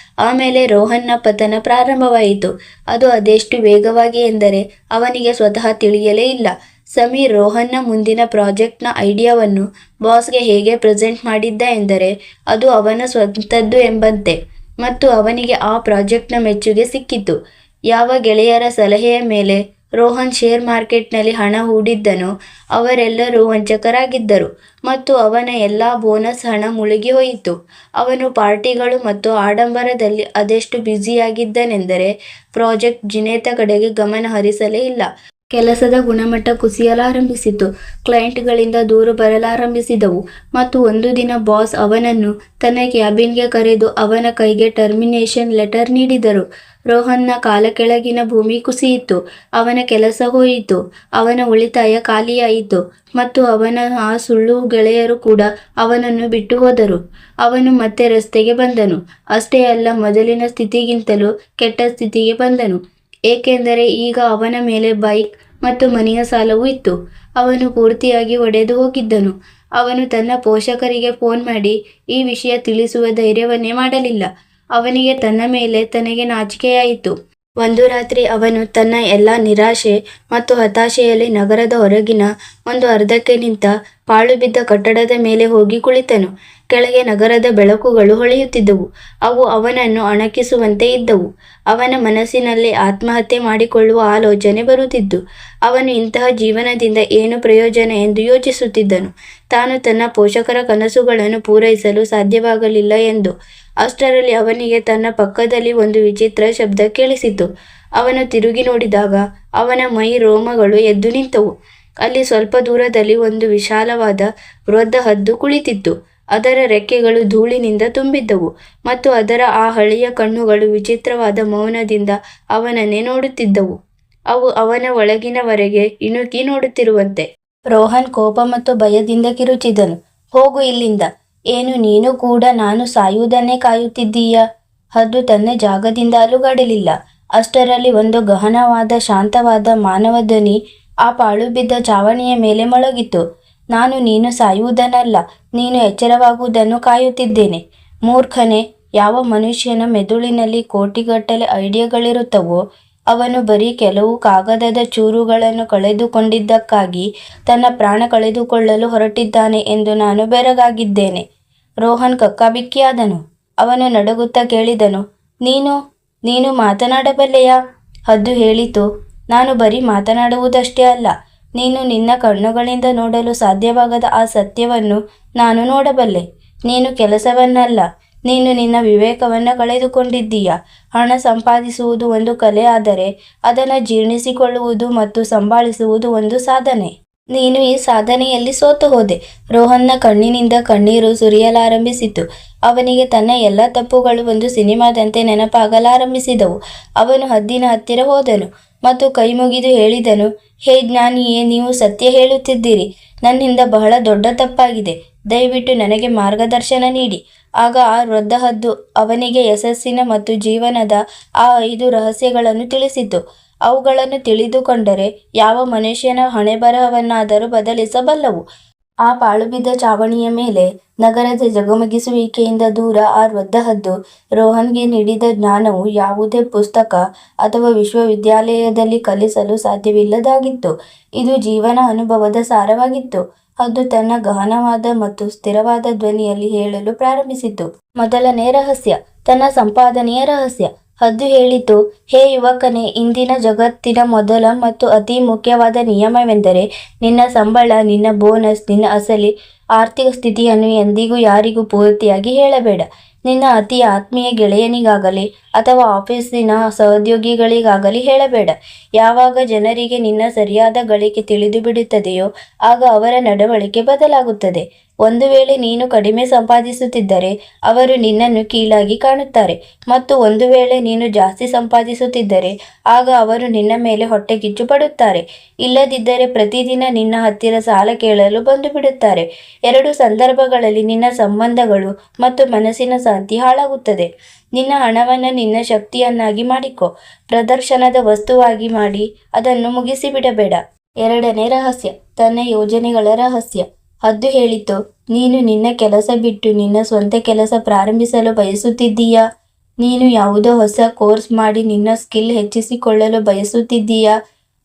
ಆಮೇಲೆ ರೋಹನ್ನ ಪತನ ಪ್ರಾರಂಭವಾಯಿತು. ಅದು ಅದೆಷ್ಟು ವೇಗವಾಗಿ ಎಂದರೆ ಅವನಿಗೆ ಸ್ವತಃ ತಿಳಿಯಲೇ ಇಲ್ಲ. ಸಮೀರ್ ರೋಹನ್ನ ಮುಂದಿನ ಪ್ರಾಜೆಕ್ಟ್ನ ಐಡಿಯಾವನ್ನು ಬಾಸ್ಗೆ ಹೇಗೆ ಪ್ರೆಸೆಂಟ್ ಮಾಡಿದ್ದ ಎಂದರೆ ಅದು ಅವನ ಸ್ವಂತದ್ದು ಎಂಬಂತೆ ಮತ್ತು ಅವನಿಗೆ ಆ ಪ್ರಾಜೆಕ್ಟ್ನ ಮೆಚ್ಚುಗೆ ಸಿಕ್ಕಿತು. ಯಾವ ಗೆಳೆಯರ ಸಲಹೆಯ ಮೇಲೆ ರೋಹನ್ ಶೇರ್ ಮಾರ್ಕೆಟ್ನಲ್ಲಿ ಹಣ ಹೂಡಿದ್ದನೋ ಅವರೆಲ್ಲರೂ ವಂಚಕರಾಗಿದ್ದರು ಮತ್ತು ಅವನ ಎಲ್ಲ ಬೋನಸ್ ಹಣ ಮುಳುಗಿ ಹೋಯಿತು. ಅವನು ಪಾರ್ಟಿಗಳು ಮತ್ತು ಆಡಂಬರದಲ್ಲಿ ಅದೆಷ್ಟು ಬ್ಯುಸಿಯಾಗಿದ್ದನೆಂದರೆ ಪ್ರಾಜೆಕ್ಟ್ ಜಿನೇತ ಕಡೆಗೆ ಗಮನ ಹರಿಸಲೇ ಇಲ್ಲ. ಕೆಲಸದ ಗುಣಮಟ್ಟ ಕುಸಿಯಲಾರಂಭಿಸಿತು. ಕ್ಲೈಂಟ್ಗಳಿಂದ ದೂರು ಬರಲಾರಂಭಿಸಿದವು ಮತ್ತು ಒಂದು ದಿನ ಬಾಸ್ ಅವನನ್ನು ತನ್ನ ಕ್ಯಾಬಿನ್ಗೆ ಕರೆದು ಅವನ ಕೈಗೆ ಟರ್ಮಿನೇಷನ್ ಲೆಟರ್ ನೀಡಿದರು. ರೋಹನ್ನ ಕಾಲ ಕೆಳಗಿನ ಭೂಮಿ ಕುಸಿಯಿತು. ಅವನ ಕೆಲಸ ಹೋಯಿತು. ಅವನ ಉಳಿತಾಯ ಖಾಲಿಯಾಯಿತು ಮತ್ತು ಅವನ ಆ ಸುಳ್ಳು ಗೆಳೆಯರು ಕೂಡ ಅವನನ್ನು ಬಿಟ್ಟು ಹೋದರು. ಅವನು ಮತ್ತೆ ರಸ್ತೆಗೆ ಬಂದನು. ಅಷ್ಟೇ ಅಲ್ಲ, ಮೊದಲಿನ ಸ್ಥಿತಿಗಿಂತಲೂ ಕೆಟ್ಟ ಸ್ಥಿತಿಗೆ ಬಂದನು. ಏಕೆಂದರೆ ಈಗ ಅವನ ಮೇಲೆ ಬೈಕ್ ಮತ್ತು ಮನೆಯ ಸಾಲವೂ ಇತ್ತು. ಅವನು ಪೂರ್ತಿಯಾಗಿ ಒಡೆದು ಹೋಗಿದ್ದನು. ಅವನು ತನ್ನ ಪೋಷಕರಿಗೆ ಫೋನ್ ಮಾಡಿ ಈ ವಿಷಯ ತಿಳಿಸುವ ಧೈರ್ಯವನ್ನೇ ಮಾಡಲಿಲ್ಲ. ಅವನಿಗೆ ತನ್ನ ಮೇಲೆ ತನಗೆ ನಾಚಿಕೆಯಾಯಿತು. ಒಂದು ರಾತ್ರಿ ಅವನು ತನ್ನ ಎಲ್ಲ ನಿರಾಶೆ ಮತ್ತು ಹತಾಶೆಯಲ್ಲಿ ನಗರದ ಹೊರಗಿನ ಒಂದು ಅರ್ಧಕ್ಕೆ ನಿಂತ ಪಾಳುಬಿದ್ದ ಕಟ್ಟಡದ ಮೇಲೆ ಹೋಗಿ ಕುಳಿತನು. ಕೆಳಗೆ ನಗರದ ಬೆಳಕುಗಳು ಹೊಳೆಯುತ್ತಿದ್ದವು. ಅವು ಅವನನ್ನು ಅಣಕಿಸುವಂತೆ ಇದ್ದವು. ಅವನ ಮನಸ್ಸಿನಲ್ಲಿ ಆತ್ಮಹತ್ಯೆ ಮಾಡಿಕೊಳ್ಳುವ ಆಲೋಚನೆ ಬರುತ್ತಿದ್ದು. ಅವನು ಇಂತಹ ಜೀವನದಿಂದ ಏನು ಪ್ರಯೋಜನ ಎಂದು ಯೋಚಿಸುತ್ತಿದ್ದನು. ತಾನು ತನ್ನ ಪೋಷಕರ ಕನಸುಗಳನ್ನು ಪೂರೈಸಲು ಸಾಧ್ಯವಾಗಲಿಲ್ಲ ಎಂದು. ಅಷ್ಟರಲ್ಲಿ ಅವನಿಗೆ ತನ್ನ ಪಕ್ಕದಲ್ಲಿ ಒಂದು ವಿಚಿತ್ರ ಶಬ್ದ ಕೇಳಿಸಿತು. ಅವನು ತಿರುಗಿ ನೋಡಿದಾಗ ಅವನ ಮೈ ರೋಮಗಳು ಎದ್ದು ನಿಂತವು. ಅಲ್ಲಿ ಸ್ವಲ್ಪ ದೂರದಲ್ಲಿ ಒಂದು ವಿಶಾಲವಾದ ವೃದ್ಧ ಹದ್ದು ಕುಳಿತಿತ್ತು. ಅದರ ರೆಕ್ಕೆಗಳು ಧೂಳಿನಿಂದ ತುಂಬಿದ್ದವು ಮತ್ತು ಅದರ ಆ ಹಳೆಯ ಕಣ್ಣುಗಳು ವಿಚಿತ್ರವಾದ ಮೌನದಿಂದ ಅವನನ್ನೇ ನೋಡುತ್ತಿದ್ದವು. ಅವು ಅವನ ಒಳಗಿನವರೆಗೆ ಇಣುಕಿ ನೋಡುತ್ತಿರುವಂತೆ. ರೋಹನ್ ಕೋಪ ಮತ್ತು ಭಯದಿಂದ ಕಿರುಚಿದನು. ಹೋಗು ಇಲ್ಲಿಂದ. ಏನು, ನೀನು ಕೂಡ ನಾನು ಸಾಯುವುದನ್ನೇ ಕಾಯುತ್ತಿದ್ದೀಯಾ? ಹದ್ದು ತನ್ನ ಜಾಗದಿಂದ ಅಲುಗಾಡಲಿಲ್ಲ. ಅಷ್ಟರಲ್ಲಿ ಒಂದು ಗಹನವಾದ ಶಾಂತವಾದ ಮಾನವ ಧ್ವನಿ ಆ ಪಾಳುಬಿದ್ದ ಚಾವಣಿಯ ಮೇಲೆ ಮೊಳಗಿತು. ನೀನು ಸಾಯುವುದನ್ನಲ್ಲ, ನೀನು ಎಚ್ಚರವಾಗುವುದನ್ನು ಕಾಯುತ್ತಿದ್ದೇನೆ. ಮೂರ್ಖನೇ, ಯಾವ ಮನುಷ್ಯನ ಮೆದುಳಿನಲ್ಲಿ ಕೋಟಿಗಟ್ಟಲೆ ಐಡಿಯಾಗಳಿರುತ್ತವೋ ಅವನು ಬರೀ ಕೆಲವು ಕಾಗದದ ಚೂರುಗಳನ್ನು ಕಳೆದುಕೊಂಡಿದ್ದಕ್ಕಾಗಿ ತನ್ನ ಪ್ರಾಣ ಕಳೆದುಕೊಳ್ಳಲು ಹೊರಟಿದ್ದಾನೆ ಎಂದು ನಾನು ಬೆರಗಾಗಿದ್ದೇನೆ. ರೋಹನ್ ಕಕ್ಕಾಬಿಕ್ಕಿಯಾದನು. ಅವನು ನಡುಗುತ್ತಾ ಕೇಳಿದನು, ನೀನು ನೀನು ಮಾತನಾಡಬಲ್ಲೆಯಾ? ಹದ್ದು ಹೇಳಿತು, ನಾನು ಬರೀ ಮಾತನಾಡುವುದಷ್ಟೇ ಅಲ್ಲ, ನೀನು ನಿನ್ನ ಕಣ್ಣುಗಳಿಂದ ನೋಡಲು ಸಾಧ್ಯವಾಗದ ಆ ಸತ್ಯವನ್ನು ನಾನು ನೋಡಬಲ್ಲೆ. ನೀನು ಕೆಲಸವನ್ನಲ್ಲ, ನೀನು ನಿನ್ನ ವಿವೇಕವನ್ನು ಕಳೆದುಕೊಂಡಿದ್ದೀಯ. ಹಣ ಸಂಪಾದಿಸುವುದು ಒಂದು ಕಲೆ ಆದರೆ ಅದನ್ನು ಜೀರ್ಣಿಸಿಕೊಳ್ಳುವುದು ಮತ್ತು ಸಂಭಾಳಿಸುವುದು ಒಂದು ಸಾಧನೆ. ನೀನು ಈ ಸಾಧನೆಯಲ್ಲಿ ಸೋತು ಹೋದೆ. ರೋಹನ್ನ ಕಣ್ಣಿನಿಂದ ಕಣ್ಣೀರು ಸುರಿಯಲಾರಂಭಿಸಿತು. ಅವನಿಗೆ ತನ್ನ ಎಲ್ಲ ತಪ್ಪುಗಳು ಒಂದು ಸಿನಿಮಾದಂತೆ ನೆನಪಾಗಲಾರಂಭಿಸಿದವು. ಅವನು ಹದ್ದಿನ ಹತ್ತಿರ ಹೋದನು ಮತ್ತು ಕೈಮುಗಿದು ಹೇಳಿದನು, ಹೇ ಜ್ಞಾನಿಯೇ, ನೀವು ಸತ್ಯ ಹೇಳುತ್ತಿದ್ದೀರಿ. ನನ್ನಿಂದ ಬಹಳ ದೊಡ್ಡ ತಪ್ಪಾಗಿದೆ. ದಯವಿಟ್ಟು ನನಗೆ ಮಾರ್ಗದರ್ಶನ ನೀಡಿ. ಆಗ ಆ ವೃದ್ಧ ಹದ್ದು ಅವನಿಗೆ ಯಶಸ್ಸಿನ ಮತ್ತು ಜೀವನದ ಆ 5 ರಹಸ್ಯಗಳನ್ನು ತಿಳಿಸಿತು. ಅವುಗಳನ್ನು ತಿಳಿದುಕೊಂಡರೆ ಯಾವ ಮನುಷ್ಯನ ಹಣೆಬರಹವನ್ನಾದರೂ ಬದಲಿಸಬಲ್ಲವು. ಆ ಪಾಳುಬಿದ್ದ ಚಾವಣಿಯ ಮೇಲೆ ನಗರದ ಜಗಮಗಿಸುವಿಕೆಯಿಂದ ದೂರ ಆ ವೃದ್ಧ ಹದ್ದು ರೋಹನ್ಗೆ ನೀಡಿದ ಜ್ಞಾನವು ಯಾವುದೇ ಪುಸ್ತಕ ಅಥವಾ ವಿಶ್ವವಿದ್ಯಾಲಯದಲ್ಲಿ ಕಲಿಸಲು ಸಾಧ್ಯವಿಲ್ಲದಾಗಿತ್ತು. ಇದು ಜೀವನ ಅನುಭವದ ಸಾರವಾಗಿತ್ತು. ಹದ್ದು ತನ್ನ ಗಹನವಾದ ಮತ್ತು ಸ್ಥಿರವಾದ ಧ್ವನಿಯಲ್ಲಿ ಹೇಳಲು ಪ್ರಾರಂಭಿಸಿತು. ಮೊದಲನೇ ರಹಸ್ಯ, ತನ್ನ ಸಂಪಾದನೆಯ ರಹಸ್ಯ. ಹದ್ದು ಹೇಳಿತು, ಹೇ ಯುವಕನೇ, ಇಂದಿನ ಜಗತ್ತಿನ ಮೊದಲ ಮತ್ತು ಅತಿ ಮುಖ್ಯವಾದ ನಿಯಮವೆಂದರೆ ನಿನ್ನ ಸಂಬಳ, ನಿನ್ನ ಬೋನಸ್, ನಿನ್ನ ಅಸಲಿ ಆರ್ಥಿಕ ಸ್ಥಿತಿಯನ್ನು ಎಂದಿಗೂ ಯಾರಿಗೂ ಪೂರ್ತಿಯಾಗಿ ಹೇಳಬೇಡ. ನಿನ್ನ ಅತಿ ಆತ್ಮೀಯ ಗೆಳೆಯನಿಗಾಗಲಿ ಅಥವಾ ಆಫೀಸಿನ ಸಹೋದ್ಯೋಗಿಗಳಿಗಾಗಲಿ ಹೇಳಬೇಡ. ಯಾವಾಗ ಜನರಿಗೆ ನಿನ್ನ ಸರಿಯಾದ ಗಳಿಕೆ ತಿಳಿದು ಬಿಡುತ್ತದೆಯೋ ಆಗ ಅವರ ನಡವಳಿಕೆ ಬದಲಾಗುತ್ತದೆ. ಒಂದು ವೇಳೆ ನೀನು ಕಡಿಮೆ ಸಂಪಾದಿಸುತ್ತಿದ್ದರೆ ಅವರು ನಿನ್ನನ್ನು ಕೀಳಾಗಿ ಕಾಣುತ್ತಾರೆ ಮತ್ತು ಒಂದು ವೇಳೆ ನೀನು ಜಾಸ್ತಿ ಸಂಪಾದಿಸುತ್ತಿದ್ದರೆ ಆಗ ಅವರು ನಿನ್ನ ಮೇಲೆ ಹೊಟ್ಟೆಕಿಚ್ಚು ಪಡುತ್ತಾರೆ. ಇಲ್ಲದಿದ್ದರೆ ಪ್ರತಿದಿನ ನಿನ್ನ ಹತ್ತಿರ ಸಾಲ ಕೇಳಲು ಬಂದು ಬಿಡುತ್ತಾರೆ. 2 ಸಂದರ್ಭಗಳಲ್ಲಿ ನಿನ್ನ ಸಂಬಂಧಗಳು ಮತ್ತು ಮನಸ್ಸಿನ ಶಾಂತಿ ಹಾಳಾಗುತ್ತದೆ. ನಿನ್ನ ಹಣವನ್ನು ನಿನ್ನ ಶಕ್ತಿಯನ್ನಾಗಿ ಮಾಡಿಕೊ. ಪ್ರದರ್ಶನದ ವಸ್ತುವಾಗಿ ಮಾಡಿ ಅದನ್ನು ಮುಗಿಸಿಬಿಡಬೇಡ. 2ನೇ ರಹಸ್ಯ, ತನ್ನ ಯೋಜನೆಗಳ ರಹಸ್ಯ. ಹದ್ದು ಹೇಳಿತು, ನೀನು ನಿನ್ನ ಕೆಲಸ ಬಿಟ್ಟು ನಿನ್ನ ಸ್ವಂತ ಕೆಲಸ ಪ್ರಾರಂಭಿಸಲು ಬಯಸುತ್ತಿದ್ದೀಯಾ? ನೀನು ಯಾವುದೋ ಹೊಸ ಕೋರ್ಸ್ ಮಾಡಿ ನಿನ್ನ ಸ್ಕಿಲ್ ಹೆಚ್ಚಿಸಿಕೊಳ್ಳಲು ಬಯಸುತ್ತಿದ್ದೀಯಾ?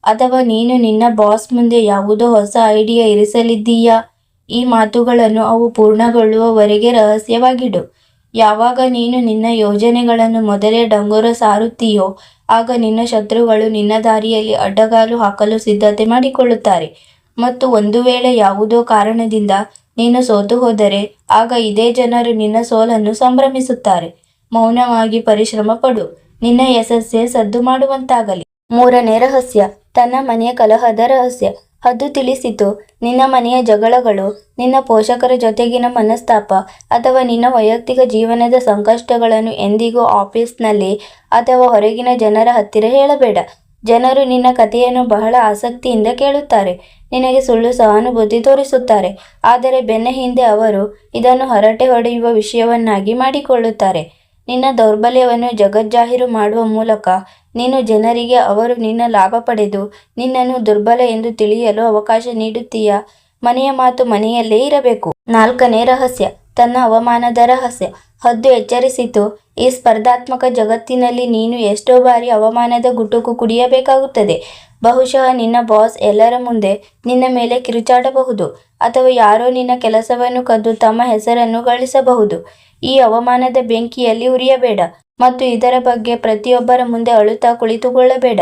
ಅಥವಾ ನೀನು ನಿನ್ನ ಬಾಸ್ ಮುಂದೆ ಯಾವುದೋ ಹೊಸ ಐಡಿಯಾ ಇರಿಸಲಿದ್ದೀಯಾ? ಈ ಮಾತುಗಳನ್ನು ಅವು ಪೂರ್ಣಗೊಳ್ಳುವವರೆಗೆ ರಹಸ್ಯವಾಗಿಡು. ಯಾವಾಗ ನೀನು ನಿನ್ನ ಯೋಜನೆಗಳನ್ನು ಮೊದಲೇ ಡಂಗುರ ಸಾರುತ್ತೀಯೋ ಆಗ ನಿನ್ನ ಶತ್ರುಗಳು ನಿನ್ನ ದಾರಿಯಲ್ಲಿ ಅಡ್ಡಗಾಲು ಹಾಕಲು ಸಿದ್ಧತೆ ಮಾಡಿಕೊಳ್ಳುತ್ತಾರೆ. ಮತ್ತು ಒಂದು ವೇಳೆ ಯಾವುದೋ ಕಾರಣದಿಂದ ನೀನು ಸೋತು ಹೋದರೆ ಆಗ ಇದೇ ಜನರು ನಿನ್ನ ಸೋಲನ್ನು ಸಂಭ್ರಮಿಸುತ್ತಾರೆ. ಮೌನವಾಗಿ ಪರಿಶ್ರಮ ಪಡು, ನಿನ್ನ ಯಶಸ್ಸೇ ಸದ್ದು ಮಾಡುವಂತಾಗಲಿ. 3ನೇ ರಹಸ್ಯ, ತನ್ನ ಮನೆಯ ಕಲಹದ ರಹಸ್ಯ. ಹದ್ದು ತಿಳಿಸಿತು, ನಿನ್ನ ಮನೆಯ ಜಗಳಗಳು, ನಿನ್ನ ಪೋಷಕರ ಜೊತೆಗಿನ ಮನಸ್ತಾಪ ಅಥವಾ ನಿನ್ನ ವೈಯಕ್ತಿಕ ಜೀವನದ ಸಂಕಷ್ಟಗಳನ್ನು ಎಂದಿಗೂ ಆಫೀಸ್ನಲ್ಲಿ ಅಥವಾ ಹೊರಗಿನ ಜನರ ಹತ್ತಿರ ಹೇಳಬೇಡ. ಜನರು ನಿನ್ನ ಕಥೆಯನ್ನು ಬಹಳ ಆಸಕ್ತಿಯಿಂದ ಕೇಳುತ್ತಾರೆ, ನಿನಗೆ ಸುಳ್ಳು ಸಹಾನುಭೂತಿ ತೋರಿಸುತ್ತಾರೆ, ಆದರೆ ಬೆನ್ನ ಹಿಂದೆ ಅವರು ಇದನ್ನು ಹರಟೆ ಹೊಡೆಯುವ ವಿಷಯವನ್ನಾಗಿ ಮಾಡಿಕೊಳ್ಳುತ್ತಾರೆ. ನಿನ್ನ ದೌರ್ಬಲ್ಯವನ್ನು ಜಗಜ್ಜಾಹೀರು ಮಾಡುವ ಮೂಲಕ ನೀನು ಜನರಿಗೆ ಅವರು ನಿನ್ನ ಲಾಭ ಪಡೆದು ನಿನ್ನನ್ನು ದುರ್ಬಲ ಎಂದು ತಿಳಿಯಲು ಅವಕಾಶ ನೀಡುತ್ತೀಯಾ? ಮನೆಯ ಮಾತು ಮನೆಯಲ್ಲೇ ಇರಬೇಕು. 4ನೇ ರಹಸ್ಯ, ತನ್ನ ಅವಮಾನದ ರಹಸ್ಯ. ಹದ್ದು ಎಚ್ಚರಿಸಿತು, ಈ ಸ್ಪರ್ಧಾತ್ಮಕ ಜಗತ್ತಿನಲ್ಲಿ ನೀನು ಎಷ್ಟೋ ಬಾರಿ ಅವಮಾನದ ಗುಟುಕು ಕುಡಿಯಬೇಕಾಗುತ್ತದೆ. ಬಹುಶಃ ನಿನ್ನ ಬಾಸ್ ಎಲ್ಲರ ಮುಂದೆ ನಿನ್ನ ಮೇಲೆ ಕಿರುಚಾಡಬಹುದು ಅಥವಾ ಯಾರೋ ನಿನ್ನ ಕೆಲಸವನ್ನು ಕದ್ದು ತಮ್ಮ ಹೆಸರನ್ನು ಗಳಿಸಬಹುದು. ಈ ಅವಮಾನದ ಬೆಂಕಿಯಲ್ಲಿ ಉರಿಯಬೇಡ ಮತ್ತು ಇದರ ಬಗ್ಗೆ ಪ್ರತಿಯೊಬ್ಬರ ಮುಂದೆ ಅಳುತ್ತಾ ಕುಳಿತುಕೊಳ್ಳಬೇಡ.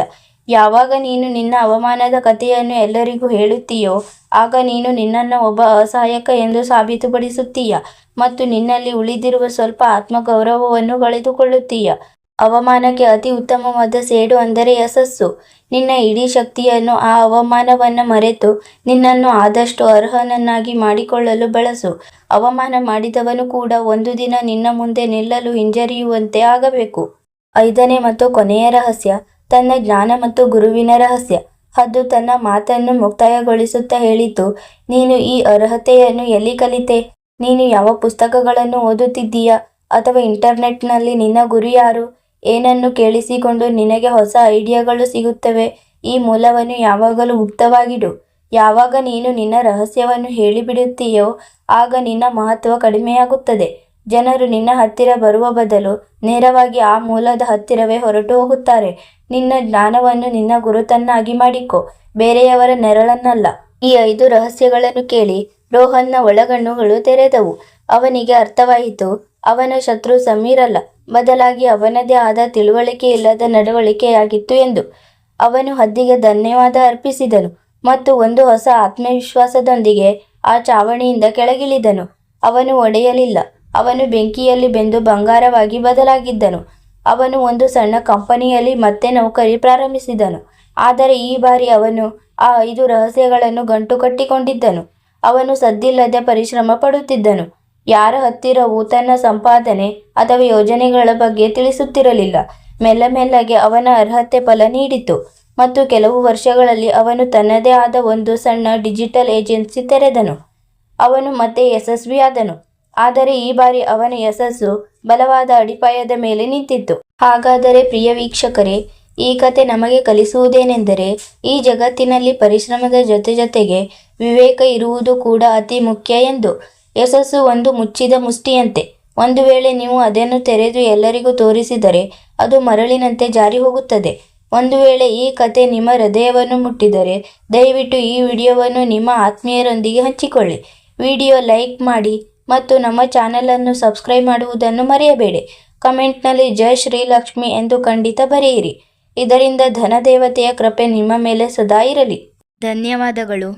ಯಾವಾಗ ನೀನು ನಿನ್ನ ಅವಮಾನದ ಕಥೆಯನ್ನು ಎಲ್ಲರಿಗೂ ಹೇಳುತ್ತೀಯೋ ಆಗ ನೀನು ನಿನ್ನನ್ನು ಒಬ್ಬ ಅಸಹಾಯಕ ಎಂದು ಸಾಬೀತುಪಡಿಸುತ್ತೀಯ ಮತ್ತು ನಿನ್ನಲ್ಲಿ ಉಳಿದಿರುವ ಸ್ವಲ್ಪ ಆತ್ಮಗೌರವವನ್ನು ಕಳೆದುಕೊಳ್ಳುತ್ತೀಯ. ಅವಮಾನಕ್ಕೆ ಅತಿ ಉತ್ತಮವಾದ ಸೇಡು ಅಂದರೆ ಯಶಸ್ಸು. ನಿನ್ನ ಇಡೀ ಶಕ್ತಿಯನ್ನು ಆ ಅವಮಾನವನ್ನು ಮರೆತು ನಿನ್ನನ್ನು ಆದಷ್ಟು ಅರ್ಹನನ್ನಾಗಿ ಮಾಡಿಕೊಳ್ಳಲು ಬಳಸು. ಅವಮಾನ ಮಾಡಿದವನು ಕೂಡ ಒಂದು ದಿನ ನಿನ್ನ ಮುಂದೆ ನಿಲ್ಲಲು ಹಿಂಜರಿಯುವಂತೆ ಆಗಬೇಕು. 5ನೇ ಮತ್ತು ಕೊನೆಯ ರಹಸ್ಯ, ತನ್ನ ಜ್ಞಾನ ಮತ್ತು ಗುರುವಿನ ರಹಸ್ಯ. ಹದ್ದು ತನ್ನ ಮಾತನ್ನು ಮುಕ್ತಾಯಗೊಳಿಸುತ್ತಾ ಹೇಳಿತು, ನೀನು ಈ ಅರ್ಹತೆಯನ್ನು ಎಲ್ಲಿ ಕಲಿತೆ? ನೀನು ಯಾವ ಪುಸ್ತಕಗಳನ್ನು ಓದುತ್ತಿದ್ದೀಯಾ? ಅಥವಾ ಇಂಟರ್ನೆಟ್ನಲ್ಲಿ ನಿನ್ನ ಗುರು ಯಾರು? ಏನನ್ನು ಕೇಳಿಸಿಕೊಂಡು ನಿನಗೆ ಹೊಸ ಐಡಿಯಾಗಳು ಸಿಗುತ್ತವೆ? ಈ ಮೂಲವನ್ನು ಯಾವಾಗಲೂ ಗುಪ್ತವಾಗಿಡು. ಯಾವಾಗ ನೀನು ನಿನ್ನ ರಹಸ್ಯವನ್ನು ಹೇಳಿಬಿಡುತ್ತೀಯೋ ಆಗ ನಿನ್ನ ಮಹತ್ವ ಕಡಿಮೆಯಾಗುತ್ತದೆ ಜನರು ನಿನ್ನ ಹತ್ತಿರ ಬರುವ ಬದಲು ನೇರವಾಗಿ ಆ ಮೂಲದ ಹತ್ತಿರವೇ ಹೊರಟು ಹೋಗುತ್ತಾರೆ. ನಿನ್ನ ಜ್ಞಾನವನ್ನು ನಿನ್ನ ಗುರುತನ್ನಾಗಿ ಮಾಡಿಕೊ, ಬೇರೆಯವರ ನೆರಳನ್ನಲ್ಲ. ಈ 5 ರಹಸ್ಯಗಳನ್ನು ಕೇಳಿ ರೋಹನ್ನ ಒಳಗಣ್ಣುಗಳು ತೆರೆದವು. ಅವನಿಗೆ ಅರ್ಥವಾಯಿತು, ಅವನ ಶತ್ರು ಸಮೀರ್ ಅಲ್ಲ, ಬದಲಾಗಿ ಅವನದೇ ಆದ ತಿಳುವಳಿಕೆ ಇಲ್ಲದ ನಡವಳಿಕೆಯಾಗಿತ್ತು ಎಂದು. ಅವನು ಹದ್ದಿಗೆ ಧನ್ಯವಾದ ಅರ್ಪಿಸಿದನು ಮತ್ತು ಒಂದು ಹೊಸ ಆತ್ಮವಿಶ್ವಾಸದೊಂದಿಗೆ ಆ ಚಾವಣಿಯಿಂದ ಕೆಳಗಿಳಿದನು. ಅವನು ಒಡೆಯಲಿಲ್ಲ, ಅವನು ಬೆಂಕಿಯಲ್ಲಿ ಬೆಂದು ಬಂಗಾರವಾಗಿ ಬದಲಾಗಿದ್ದನು. ಅವನು ಒಂದು ಸಣ್ಣ ಕಂಪನಿಯಲ್ಲಿ ಮತ್ತೆ ನೌಕರಿ ಪ್ರಾರಂಭಿಸಿದನು. ಆದರೆ ಈ ಬಾರಿ ಅವನು ಆ 5 ರಹಸ್ಯಗಳನ್ನು ಗಂಟು ಕಟ್ಟಿಕೊಂಡಿದ್ದನು. ಅವನು ಸದ್ದಿಲ್ಲದೆ ಪರಿಶ್ರಮ ಪಡುತ್ತಿದ್ದನು. ಯಾರ ಹತ್ತಿರವೂ ತನ್ನ ಸಂಪಾದನೆ ಅಥವಾ ಯೋಜನೆಗಳ ಬಗ್ಗೆ ತಿಳಿಸುತ್ತಿರಲಿಲ್ಲ. ಮೆಲ್ಲಗೆ ಅವನ ಅರ್ಹತೆ ಫಲ ನೀಡಿತು ಮತ್ತು ಕೆಲವು ವರ್ಷಗಳಲ್ಲಿ ಅವನು ತನ್ನದೇ ಆದ ಒಂದು ಸಣ್ಣ ಡಿಜಿಟಲ್ ಏಜೆನ್ಸಿ ತೆರೆದನು. ಅವನು ಮತ್ತೆ ಯಶಸ್ವಿಯಾದನು. ಆದರೆ ಈ ಬಾರಿ ಅವನ ಯಶಸ್ಸು ಬಲವಾದ ಅಡಿಪಾಯದ ಮೇಲೆ ನಿಂತಿತ್ತು. ಹಾಗಾದರೆ ಪ್ರಿಯ ವೀಕ್ಷಕರೇ, ಈ ಕತೆ ನಮಗೆ ಕಲಿಸುವುದೇನೆಂದರೆ, ಈ ಜಗತ್ತಿನಲ್ಲಿ ಪರಿಶ್ರಮದ ಜೊತೆಗೆ ವಿವೇಕ ಇರುವುದು ಕೂಡ ಅತಿ ಮುಖ್ಯ ಎಂದು. ಯಶಸ್ಸು ಒಂದು ಮುಚ್ಚಿದ ಮುಷ್ಟಿಯಂತೆ. ಒಂದು ವೇಳೆ ನೀವು ಅದನ್ನು ತೆರೆದು ಎಲ್ಲರಿಗೂ ತೋರಿಸಿದರೆ ಅದು ಮರಳಿನಂತೆ ಜಾರಿ ಹೋಗುತ್ತದೆ. ಒಂದು ವೇಳೆ ಈ ಕತೆ ನಿಮ್ಮ ಹೃದಯವನ್ನು ಮುಟ್ಟಿದರೆ ದಯವಿಟ್ಟು ಈ ವಿಡಿಯೋವನ್ನು ನಿಮ್ಮ ಆತ್ಮೀಯರೊಂದಿಗೆ ಹಂಚಿಕೊಳ್ಳಿ. ವಿಡಿಯೋ ಲೈಕ್ ಮಾಡಿ ಮತ್ತು ನಮ್ಮ ಚಾನಲನ್ನು ಸಬ್ಸ್ಕ್ರೈಬ್ ಮಾಡುವುದನ್ನು ಮರೆಯಬೇಡಿ. ಕಮೆಂಟ್ನಲ್ಲಿ ಜೈ ಶ್ರೀ ಲಕ್ಷ್ಮಿ ಎಂದು ಖಂಡಿತ ಬರೆಯಿರಿ. ಇದರಿಂದ ಧನದೇವತೆಯ ಕೃಪೆ ನಿಮ್ಮ ಮೇಲೆ ಸದಾ ಇರಲಿ. ಧನ್ಯವಾದಗಳು.